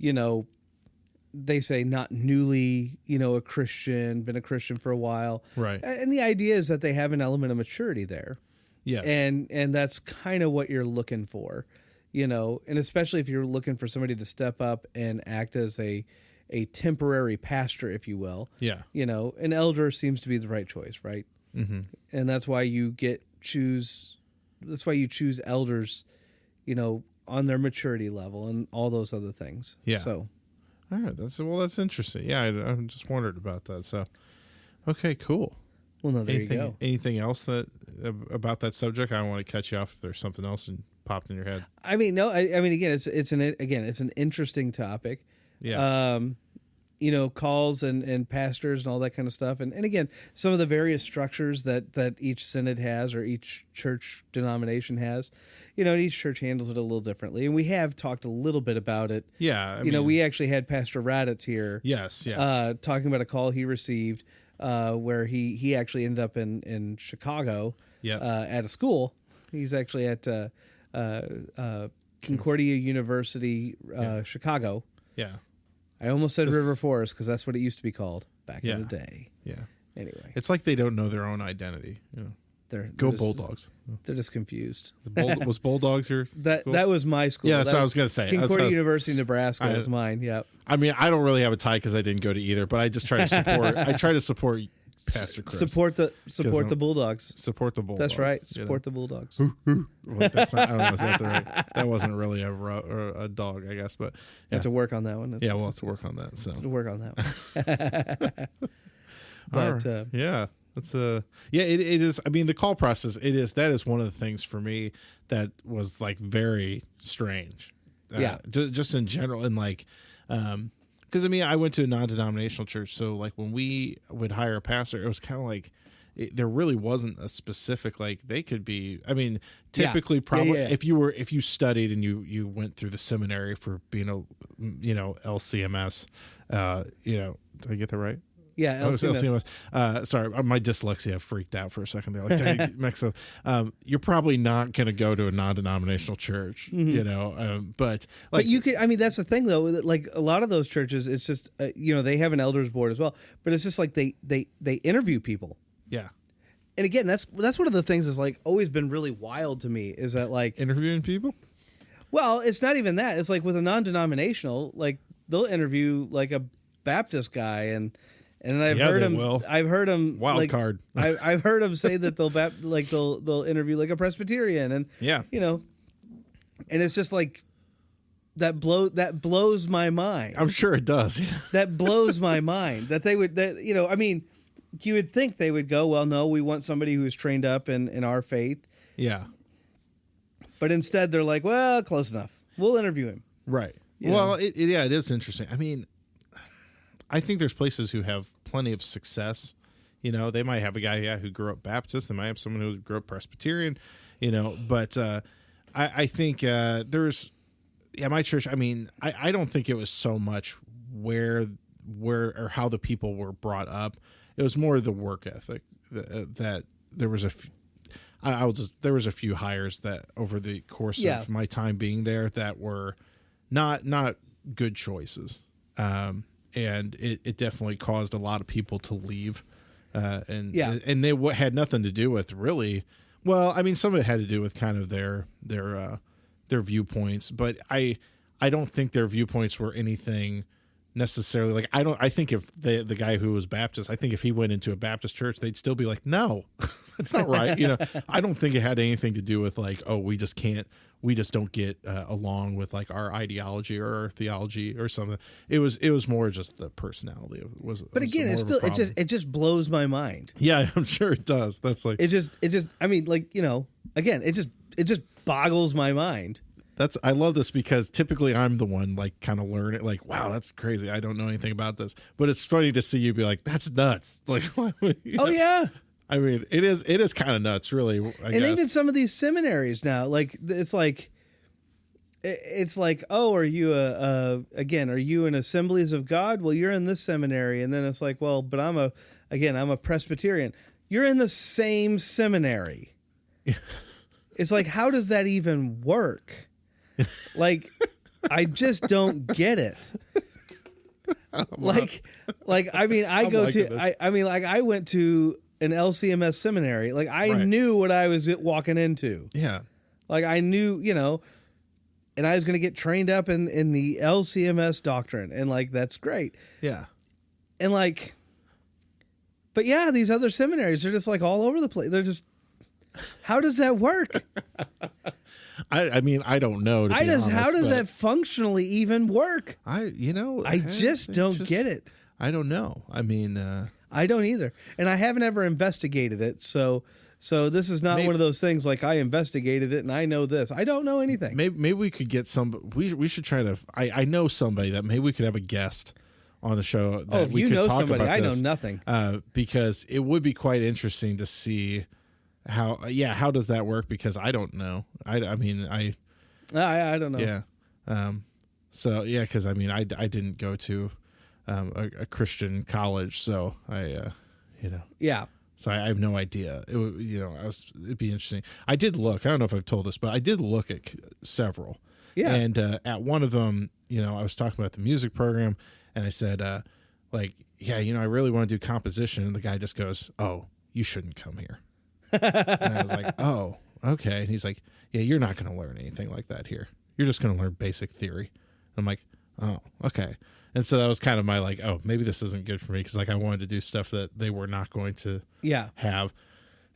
they say not newly, a Christian, been a Christian for a while, right? And the idea is that they have an element of maturity there. Yes. And that's kind of what you're looking for, and especially if you're looking for somebody to step up and act as a temporary pastor, if you will. Yeah. An elder seems to be the right choice, right? Mm-hmm. And that's why you choose elders, on their maturity level and all those other things. Yeah. So, all right. That's interesting. Yeah. I just wondered about that. So, okay, cool. Well, no, there you go. Anything else about that subject? I don't want to cut you off if there's something else and popped in your head. I mean, no. I mean, again, it's an interesting topic. Yeah. Calls and pastors and all that kind of stuff, and again, some of the various structures that each synod has or each church denomination has. Each church handles it a little differently, and we have talked a little bit about it. Yeah. We actually had Pastor Raditz here. Yes. Yeah. Talking about a call he received. Where he actually ended up in Chicago at a school. He's actually at Concordia University, Chicago. Yeah. I almost said River Forest because that's what it used to be called back in the day. Yeah. Anyway. It's like they don't know their own identity. Go just, Bulldogs. They're just confused. Was Bulldogs your school? That was my school. Yeah, that's what I was going to say. Concordia University, Nebraska was mine. Yeah. I mean, I don't really have a tie because I didn't go to either, but I just try to support. I try to support Pastor Chris. Support the Bulldogs. Support the Bulldogs. That's right. Support the Bulldogs. Well, that's not, I don't know. Is that the right? That wasn't really a dog, I guess. But You have to work on that one. Yeah, we'll have to work on that. So work on that one. But yeah. That's it is. I mean, the call process. That is one of the things for me that was like very strange. Just in general, and like, because I mean, I went to a non-denominational church, so like when we would hire a pastor, it was kind of like there really wasn't a specific like they could be. I mean, typically, probably if you studied and you went through the seminary for being a LCMS, did I get that right? Yeah, LCMS. Sorry, my dyslexia freaked out for a second there. Like, dang, Mexico, you're probably not going to go to a non-denominational church, but you could. I mean, that's the thing, though. Like a lot of those churches, it's just they have an elders board as well, but it's just like they interview people. Yeah, and again, that's one of the things that's like always been really wild to me is that like interviewing people. Well, it's not even that. It's like with a non-denominational, like they'll interview like a Baptist guy and I've heard him wild card. I've heard him say that they'll interview like a Presbyterian and and it's just like that blows my mind. I'm sure it does. Yeah. That blows my mind that they would I mean, you would think they would go, well, no, we want somebody who's trained up in our faith. Yeah. But instead they're like, well, close enough. We'll interview him. Right. It is interesting. I mean, I think there's places who have plenty of success. They might have a guy who grew up Baptist. They might have someone who grew up Presbyterian. But I think there's my church. I mean, I don't think it was so much where or how the people were brought up. It was more the work ethic that there was there was a few hires that over the course of my time being there that were not good choices. And it definitely caused a lot of people to leave, and they had nothing to do with really. Well, I mean, some of it had to do with kind of their viewpoints, but I don't think their viewpoints were anything necessarily like I think if the guy who was Baptist, I think if he went into a Baptist church, they'd still be like, no, that's not right. I don't think it had anything to do with like, oh, we just don't get along with like our ideology or our theology or something. It was more just the personality. But again, it just blows my mind. Yeah, I'm sure it does. That's like it just. I mean, like again, it just boggles my mind. I love this because typically I'm the one like kind of learn it like, wow, that's crazy. I don't know anything about this, but it's funny to see you be like, that's nuts. It's like, oh yeah. I mean, it is kind of nuts, really. I guess. Even some of these seminaries now, like it's like, oh, are you are you in Assemblies of God? Well, you're in this seminary, and then it's like, well, but I'm a Presbyterian. You're in the same seminary. It's like, how does that even work? Like, I just don't get it. Like I mean, I went to an LCMS seminary. Like I knew what I was walking into. Yeah. Like I knew, and I was going to get trained up in the LCMS doctrine, and like that's great. Yeah. And like, but yeah, these other seminaries are just like all over the place. They're just, how does that work? I mean, I don't know. How does that functionally even work? I just don't get it. I don't know. I mean, I don't either, and I haven't ever investigated it. So this is not one of those things like I investigated it and I know this. I don't know anything. Maybe we could get we should try to. I know somebody that maybe we could have a guest on the show. That if we you could know talk somebody, about I this, know nothing. Because it would be quite interesting to see how does that work? Because I don't know. I mean I don't know. Yeah. So yeah, because I mean I didn't go to a Christian college, so Yeah. So I have no idea. It'd be interesting. I did look. I don't know if I've told this, but I did look at several. Yeah. And at one of them, I was talking about the music program, and I said, I really want to do composition, and the guy just goes, "Oh, you shouldn't come here." And I was like, oh, okay. And he's like, yeah, you're not going to learn anything like that here. You're just going to learn basic theory. I'm like, oh, okay. And so that was kind of my like, oh, maybe this isn't good for me because like I wanted to do stuff that they were not going to have.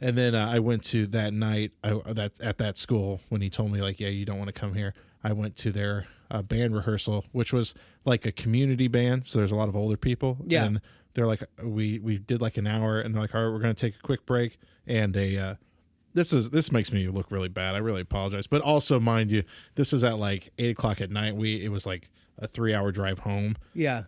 And then I went to that night at that school when he told me like, yeah, you don't want to come here. I went to their band rehearsal, which was like a community band. So there's a lot of older people. Yeah. And they're like, we did like an hour and they're like, all right, we're going to take a quick break. And this makes me look really bad. I really apologize. But also, mind you, this was at like 8:00 at night. It was like a 3-hour drive home. Yeah.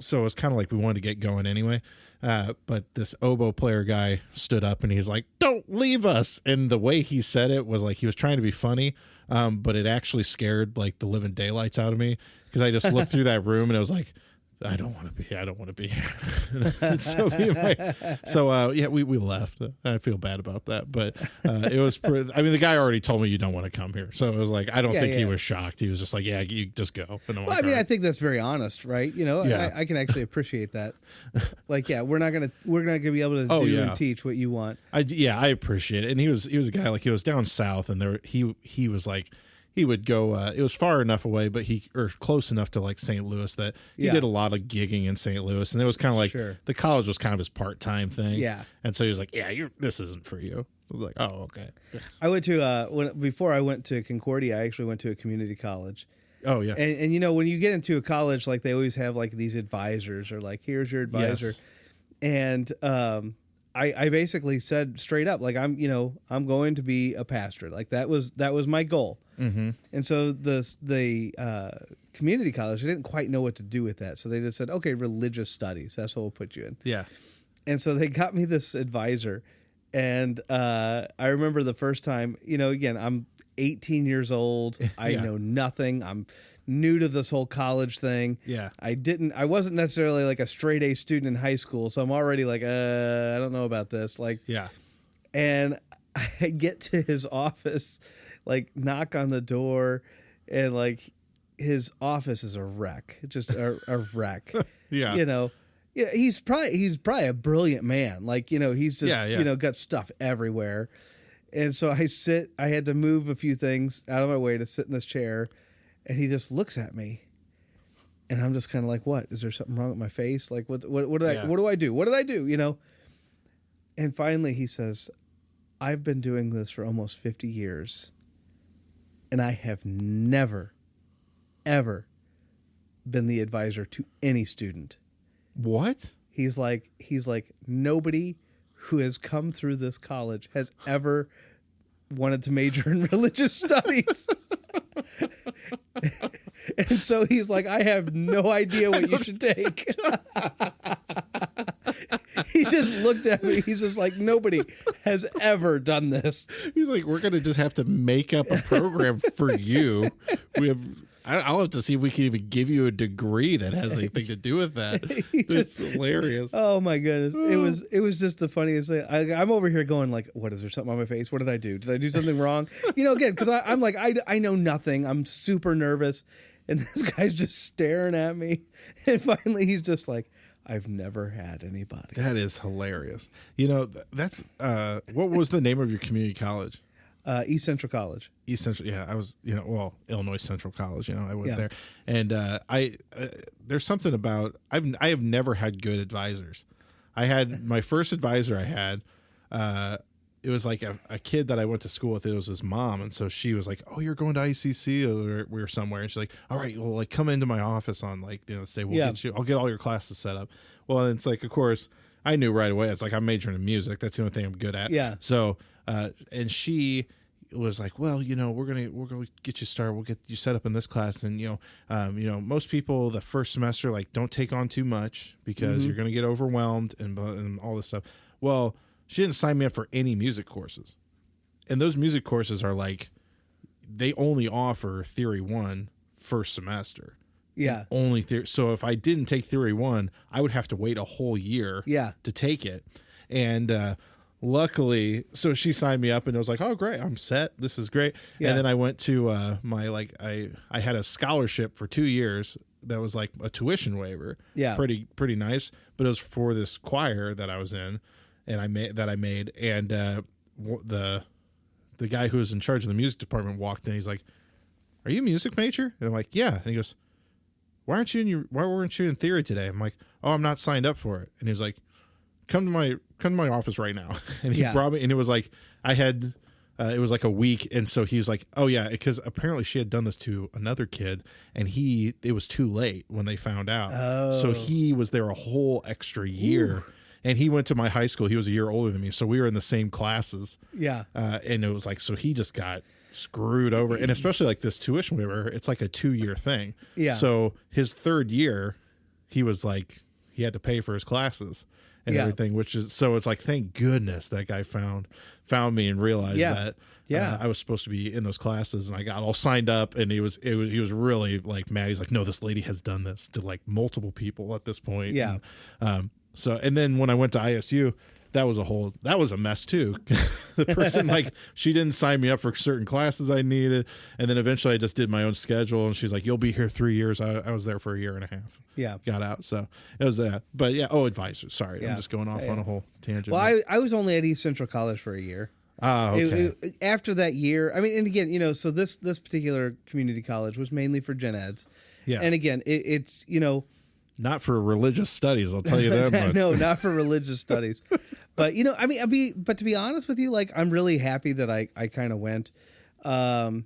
So it was kind of like we wanted to get going anyway. But this oboe player guy stood up and he's like, don't leave us. And the way he said it was like he was trying to be funny, but it actually scared like the living daylights out of me because I just looked through that room and it was like, I don't want to be here. So we left. I feel bad about that, but it was. I mean, the guy already told me you don't want to come here, so it was like I don't think he was shocked. He was just like, yeah, you just go. And I mean, I think that's very honest, right? You know, I can actually appreciate that. Like, yeah, we're not gonna be able to do and teach what you want. I appreciate it. And he was a guy like he was down south, and he was like. He would go, it was far enough away, but or close enough to like St. Louis that he did a lot of gigging in St. Louis. And it was kind of like the college was kind of his part-time thing. Yeah. And so he was like, yeah, this isn't for you. I was like, oh, okay. I went to, before I went to Concordia, I actually went to a community college. Oh, yeah. And you know, when you get into a college, like they always have like these advisors or like, here's your advisor. Yes. And, I basically said straight up, like, I'm going to be a pastor. Like that was my goal. Mm-hmm. And so the community college, they didn't quite know what to do with that. So they just said, okay, religious studies. That's what we'll put you in. Yeah. And so they got me this advisor. And I remember the first time, you know, again, I'm 18 years old. I know nothing. I'm new to this whole college thing. Yeah. I wasn't necessarily like a straight A student in high school. So I'm already like, I don't know about this. Like, yeah. And I get to his office, like knock on the door, and like his office is a wreck, just a wreck. Yeah. You know, yeah, he's probably a brilliant man. Like, you know, he's just, you know, got stuff everywhere. And so I had to move a few things out of my way to sit in this chair. And he just looks at me, and I'm just kind of like, "What? Is there something wrong with my face? Like, what do I do? What did I do? You know?" And finally, he says, "I've been doing this for almost 50 years, and I have never, ever been the advisor to any student." What? He's like, nobody who has come through this college has ever wanted to major in religious studies. And so he's like, I have no idea what you should take. He just looked at me. He's just like, nobody has ever done this. He's like, we're going to just have to make up a program for you. I'll have to see if we can even give you a degree that has anything to do with that. It's hilarious. Oh my goodness. It was just the funniest thing. I'm over here going like, what, is there something on my face? What did I do? Did I do something wrong? You know, again, because I'm like, I know nothing. I'm super nervous. And this guy's just staring at me. And finally he's just like, I've never had anybody. That is hilarious. You know, that's what was the name of your community college? East Central College. East Central, yeah. I was, Illinois Central College. You know, I went there, and there's something about I have never had good advisors. I had my first advisor. I had it was like a kid that I went to school with. It was his mom, and so she was like, "Oh, you're going to ICC or we were somewhere," and she's like, "All right, well, like come into my office on like this day. I'll get all your classes set up." Well, and it's like, of course, I knew right away. It's like I'm majoring in music. That's the only thing I'm good at. Yeah. So, and she was like, well, we're gonna get you started. We'll get you set up in this class, and most people the first semester like don't take on too much because you're gonna get overwhelmed and all this stuff. Well, she didn't sign me up for any music courses, and those music courses are like they only offer Theory 1 first semester. Yeah, only theory. So if I didn't take Theory 1, I would have to wait a whole year. To take it, and luckily, so she signed me up and it was like, oh, great, I'm set. This is great. Yeah. And then I went to I had a scholarship for 2 years that was like a tuition waiver. Yeah. Pretty nice. But it was for this choir that I was in and I made. And the guy who was in charge of the music department walked in. He's like, "Are you a music major?" And I'm like, "Yeah." And he goes, why weren't you in theory today? I'm like, "Oh, I'm not signed up for it." And he was like, come to my office right now. And he brought me, and it was like it was like a week. And so he was like, "Oh yeah," because apparently she had done this to another kid, and it was too late when they found out. So he was there a whole extra year. Ooh. And he went to my high school. He was a year older than me, so we were in the same classes. Yeah. And it was like, so he just got screwed over. And especially like this tuition waiver, it's like a 2-year thing. Yeah. So his third year, he was like, he had to pay for his classes and everything, which is, so it's like, thank goodness that guy found me and realized that I was supposed to be in those classes, and I got all signed up, and he was really like mad. He's like, "No, this lady has done this to like multiple people at this point." Yeah. And then when I went to ISU, that was a mess too. The person, like, she didn't sign me up for certain classes I needed. And then eventually I just did my own schedule, and she's like, "You'll be here 3 years." I was there for 1.5 years. Yeah. Got out. So it was that. But yeah. Oh, advisors. Sorry. I'm just going off on a whole tangent. Well, I was only at East Central College for a year. Oh, okay. After that year, I mean, and again, so this particular community college was mainly for gen eds. Yeah. And again, it's, not for religious studies, I'll tell you that much. No, not for religious studies. But, but to be honest with you, like, I'm really happy that I kind of went. I'm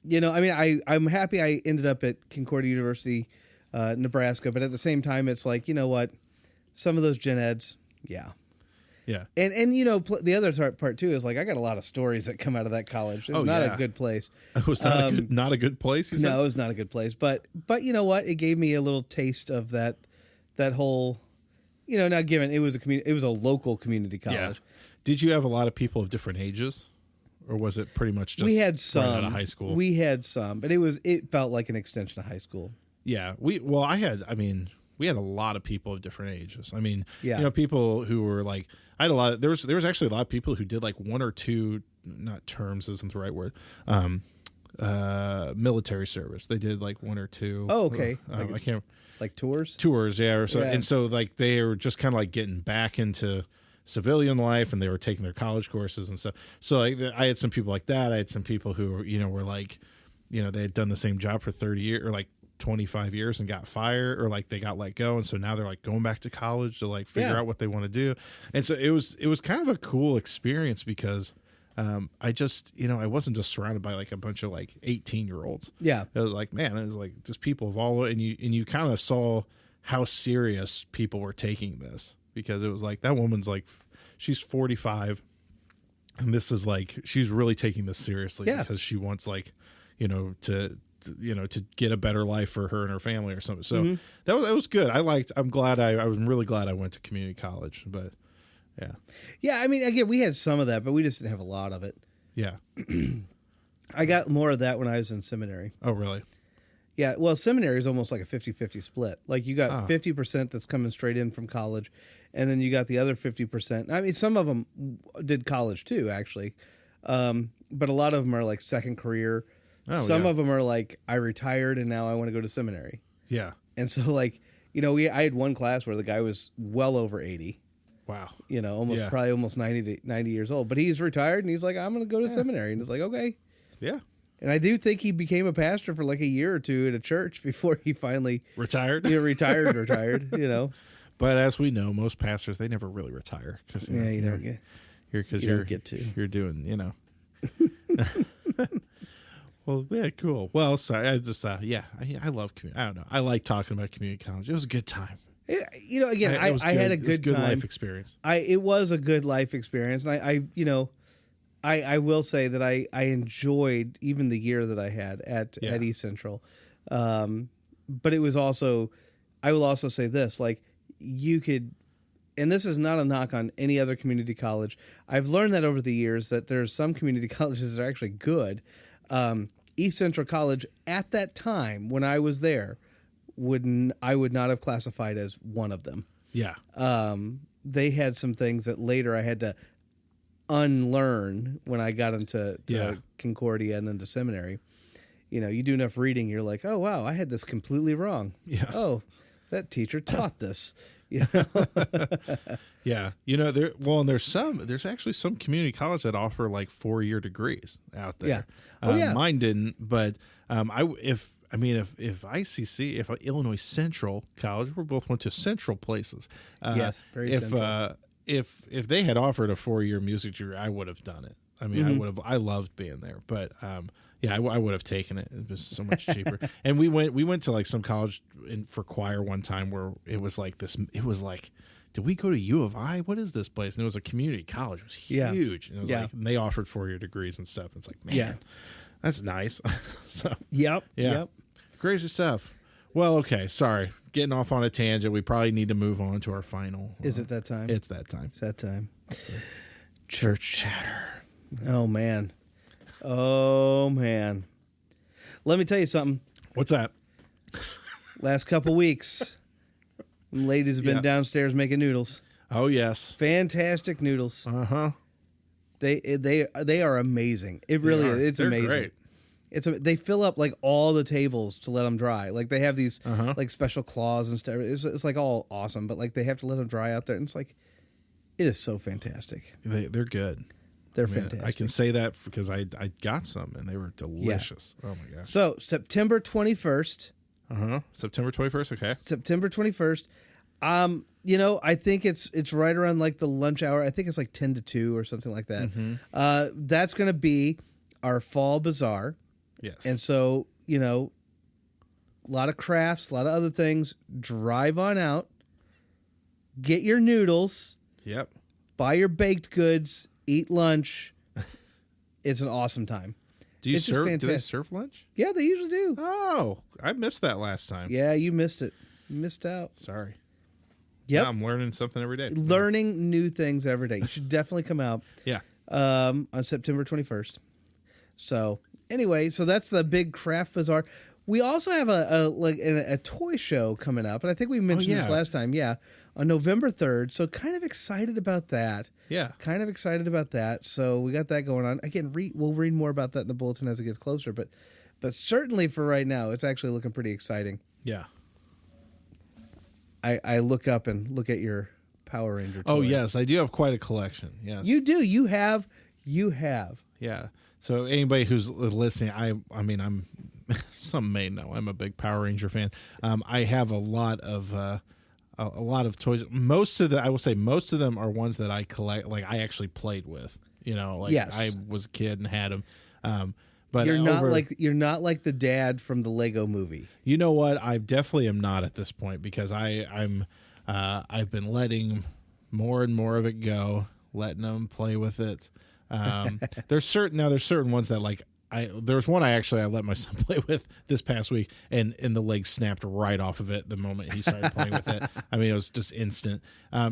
happy I ended up at Concordia University, Nebraska. But at the same time, it's like, you know what? Some of those gen eds, yeah. Yeah. And the other part too is like, I got a lot of stories that come out of that college. It's not a good place. It was not a good place. No, it was not a good place. But you know what? It gave me a little taste of that whole, not given it was a local community college. Yeah. Did you have a lot of people of different ages, or was it pretty much just we had some right out of high school? We had some, but it felt like an extension of high school. Yeah. We had a lot of people of different ages. I mean, people who were like, I had a lot of, there was actually a lot of people who did like 1 or 2, not terms isn't the right word, military service. They did like 1 or 2. Oh, okay. I can't. Like tours? Tours, yeah. Or so, and so like they were just kind of like getting back into civilian life, and they were taking their college courses and stuff. So like, I had some people like that. I had some people who were like, they had done the same job for 30 years or like 25 years and got fired, or like they got let go, and so now they're like going back to college to like figure out what they want to do. And so it was kind of a cool experience because I just I wasn't just surrounded by like a bunch of like 18-year-olds. Yeah, it was like, man, it was like just people of all, and you kind of saw how serious people were taking this, because it was like, that woman's like, she's 45, and this is like, she's really taking this seriously because she wants like to get a better life for her and her family or something. So that was good. I was really glad I went to community college, but yeah. Yeah. I mean, again, we had some of that, but we just didn't have a lot of it. Yeah. I got more of that when I was in seminary. Oh, really? Yeah. Well, seminary is almost like a 50-50 split. Like you got 50% that's coming straight in from college, and then you got the other 50%. I mean, some of them did college too, actually. But a lot of them are like second career. Oh, some of them are like, I retired and now I want to go to seminary. Yeah. And so like, I had one class where the guy was well over 80. Wow. Probably almost 90 years old, but he's retired and he's like, I'm going to go to seminary. And it's like, okay. Yeah. And I do think he became a pastor for like a year or two at a church before he finally retired. Retired. But as we know, most pastors, they never really retire because you don't get to. You're doing, Well, yeah, cool. Well, sorry, I just I love community. I don't know. I like talking about community college. It was a good time. Again, I had a good time. Life experience. It was a good life experience, and I will say that I enjoyed even the year that I had at East Central, but it was also, I will also say this, like, you could, and this is not a knock on any other community college. I've learned that over the years that there's some community colleges that are actually good. East Central College at that time when I was there I would not have classified as one of them. Yeah. They had some things that later I had to unlearn when I got into Concordia and then to seminary. You do enough reading, you're like, oh wow, I had this completely wrong. Yeah. Oh, that teacher taught this. You know? Yeah. And there's actually some community college that offer like 4-year degrees out there. Yeah. Oh, yeah. Mine didn't, but if ICC, if Illinois Central College, we both went to central places. Yes, very central. If they had offered a 4-year music degree, I would have done it. I mean, I loved being there, but I would have taken it. It was so much cheaper. And we went to like some college for choir one time where it was like this. It was like, did we go to U of I? What is this place? And it was a community college. It was huge. And it was like, and they offered 4-year degrees and stuff. It's like, man, that's nice. So Yep. Crazy stuff. Well, okay. Sorry. Getting off on a tangent. We probably need to move on to our final. Is it that time? It's that time. It's that time. Okay. Church chatter. Oh, man. Oh, man. Let me tell you something. What's that? Last couple weeks, ladies have been downstairs making noodles. Oh, yes. Fantastic noodles. Uh-huh. They are amazing. It really is. It's amazing. Great. They fill up like all the tables to let them dry. Like they have these like special claws and stuff. It's like all awesome, but like they have to let them dry out there, and it's like it is so fantastic. They're good. They're fantastic. I can say that because I got some and they were delicious. Yeah. Oh my gosh. So September 21st. September 21st. Okay. September 21st. I think it's right around like the lunch hour. I think it's like 10 to 2 or something like that. That's going to be our fall bazaar. Yes. And so, a lot of crafts, a lot of other things. Drive on out. Get your noodles. Yep. Buy your baked goods. Eat lunch. It's an awesome time. Do they serve lunch? Yeah, they usually do. Oh, I missed that last time. Yeah, you missed it. You missed out. Sorry. Yep. Yeah, I'm learning something every day. Learning new things every day. You should definitely come out. Yeah. On September 21st. So anyway, that's the big craft bazaar. We also have a toy show coming up, and I think we mentioned this last time. Yeah, on November 3rd. So kind of excited about that. Yeah, kind of excited about that. So we got that going on. Again, we'll read more about that in the bulletin as it gets closer. But certainly for right now, it's actually looking pretty exciting. Yeah. I look up and look at your Power Ranger toys. Oh yes, I do have quite a collection. Yes, you do. You have. Yeah. So anybody who's listening, I mean, I'm some may know I'm a big Power Ranger fan. I have a lot of toys. Most of them are ones that I collect. Like I actually played with. I was a kid and had them. But you're not like the dad from the Lego movie. You know what? I definitely am not at this point because I've been letting more and more of it go, letting them play with it. There's certain ones that like there's one I let my son play with this past week and the leg snapped right off of it the moment he started playing with it. I mean, it was just instant.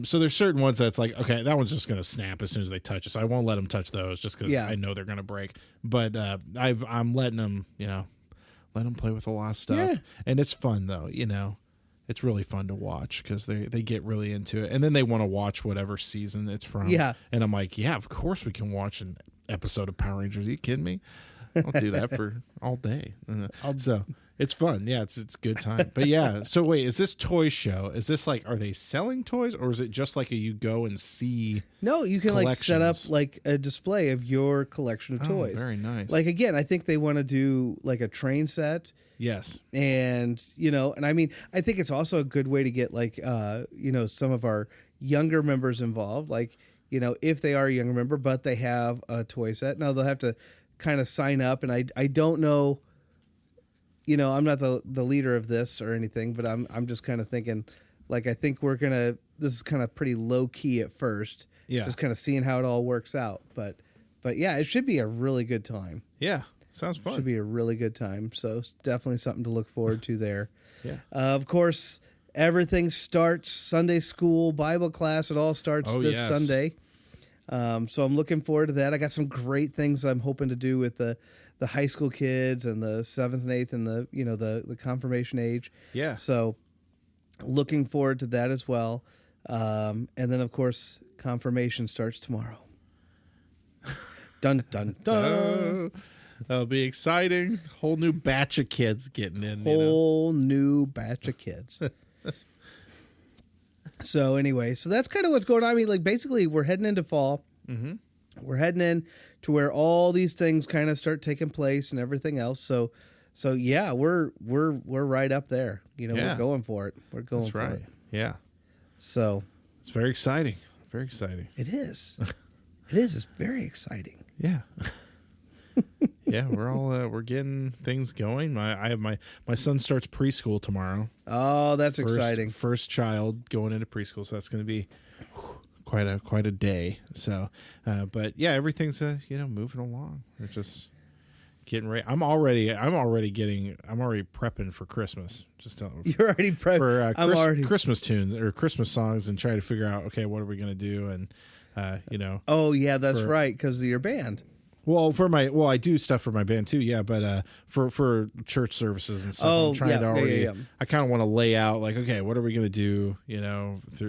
So there's certain ones that's like, okay, that one's just going to snap as soon as they touch it. So I won't let them touch those just because I know they're going to break. But I'm letting them, let them play with a lot of stuff. Yeah. And it's fun though, It's really fun to watch because they get really into it. And then they want to watch whatever season it's from. Yeah. And I'm like, yeah, of course we can watch an episode of Power Rangers. Are you kidding me? I'll do that for all day. So it's fun. Yeah, it's a good time. But yeah, so wait, is this toy show? Is this like, are they selling toys or is it just like you go and see? No, you can like set up like a display of your collection of toys. Very nice. Like again, I think they want to do like a train set. Yes. And, and I mean, I think it's also a good way to get like, some of our younger members involved. Like, if they are a younger member, but they have a toy set. Now they'll have to kind of sign up. And I don't know, I'm not the leader of this or anything, but I'm just kind of thinking like, I think this is kind of pretty low key at first. Yeah. Just kind of seeing how it all works out. But yeah, it should be a really good time. Yeah. Sounds fun. Should be a really good time. So it's definitely something to look forward to there. Yeah. Of course, everything starts Sunday school, Bible class. It all starts this Sunday. So I'm looking forward to that. I got some great things I'm hoping to do with the high school kids and the 7th and 8th and the confirmation age. Yeah. So looking forward to that as well. And then, of course, confirmation starts tomorrow. Dun, dun, dun. That'll be exciting. Whole new batch of kids getting in. Whole new batch of kids. So anyway, so that's kind of what's going on. I mean, like basically, we're heading into fall. Mm-hmm. We're heading in to where all these things kind of start taking place and everything else. So yeah, we're right up there. We're going for it. We're going That's for right. it. Yeah. So It's very exciting. Very exciting. it is. It is. It's very exciting. Yeah. Yeah, we're getting things going. My son starts preschool tomorrow. Oh, that's exciting. First child going into preschool, so that's going to be quite a day. So, but yeah, everything's moving along. We're just getting ready. I'm already prepping for Christmas. Just telling You're already prepping for Christmas tunes or Christmas songs and trying to figure out what are we going to do and Oh yeah, that's right, because of your band. Well, I do stuff for my band too, yeah. But for church services and stuff, I'm trying to already. Yeah. I kind of want to lay out okay, what are we going to do,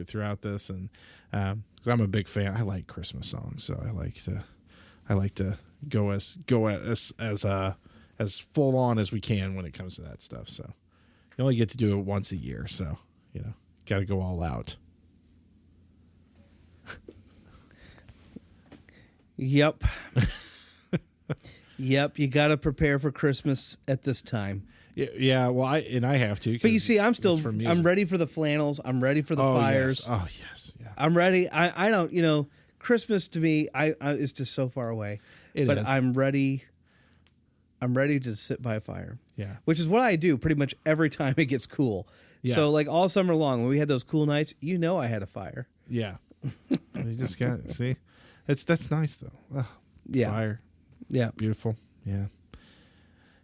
throughout this, and because I'm a big fan, I like Christmas songs, so I like to go as full on as we can when it comes to that stuff. So you only get to do it once a year, so got to go all out. Yep. Yep, you got to prepare for Christmas at this time. Yeah, well, I have to. But you see, I'm ready for the flannels. I'm ready for the fires. Yes. Oh, yes. Yeah. I'm ready. I don't, Christmas to me, is just so far away. But I'm ready. I'm ready to sit by a fire. Yeah. Which is what I do pretty much every time it gets cool. Yeah. So like all summer long, when we had those cool nights, I had a fire. Yeah. You just got to see. That's nice though. Oh, yeah. Fire. Yeah. Beautiful. Yeah.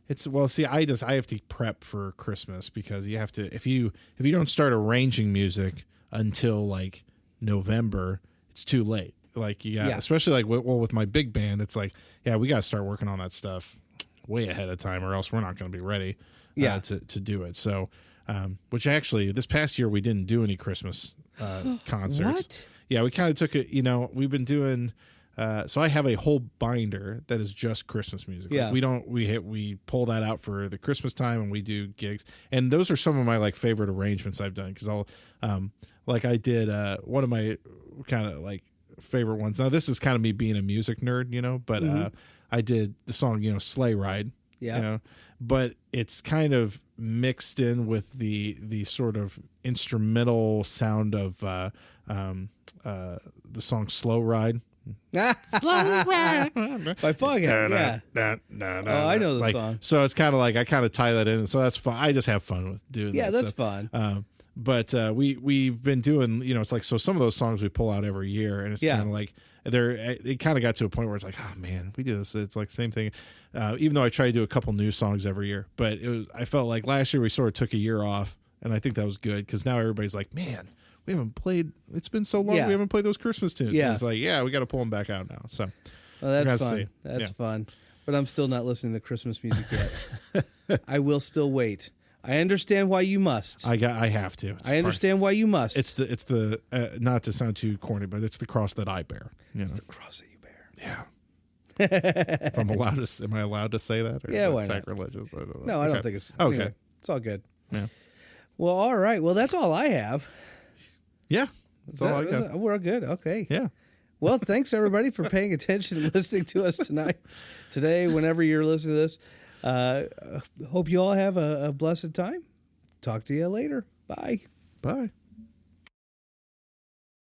I have to prep for Christmas because you have to, if you don't start arranging music until like November, it's too late. Like especially like with my big band, it's like, we got to start working on that stuff way ahead of time or else we're not going to be ready to do it. So, which actually this past year we didn't do any Christmas concerts. What? Yeah, we kind of took it, we've been doing, so I have a whole binder that is just Christmas music. Yeah. Like we pull that out for the Christmas time and we do gigs. And those are some of my like favorite arrangements I've done. Cause I'll, I did, one of my kind of like favorite ones. Now this is kind of me being a music nerd, but, I did the song, Sleigh Ride. Yeah. But it's kind of mixed in with the sort of instrumental sound of, the song Slow Ride. Slow Ride by Foghat. Yeah. Oh, I know the song. So it's kind of like I kind of tie that in. So that's fun. I just have fun with doing that. Yeah, that's fun. But we've been doing, it's like, so some of those songs we pull out every year and it's kind of like it kind of got to a point where it's like, oh man, we do this. It's like the same thing. Even though I try to do a couple new songs every year, but I felt like last year we sort of took a year off and I think that was good because now everybody's like, man, we haven't played. It's been so long. We haven't played those Christmas tunes. Yeah. And it's like, we got to pull them back out now. So, that's fun. That's fun. But I'm still not listening to Christmas music yet. I will still wait. I understand why you must. I have to. I understand why you must. It's the not to sound too corny, but it's the cross that I bear. It's the cross that you bear. Yeah. If am I allowed to say that? Or yeah, why sacrilegious? I don't know. No, I don't think it's okay. Anyway, it's all good. Yeah. Well, all right. Well, that's all I have. Yeah, that's all I got. We're good. Okay. Yeah. Well, thanks everybody for paying attention and listening to us today, whenever you're listening to this. Hope you all have a blessed time. Talk to you later. Bye. Bye.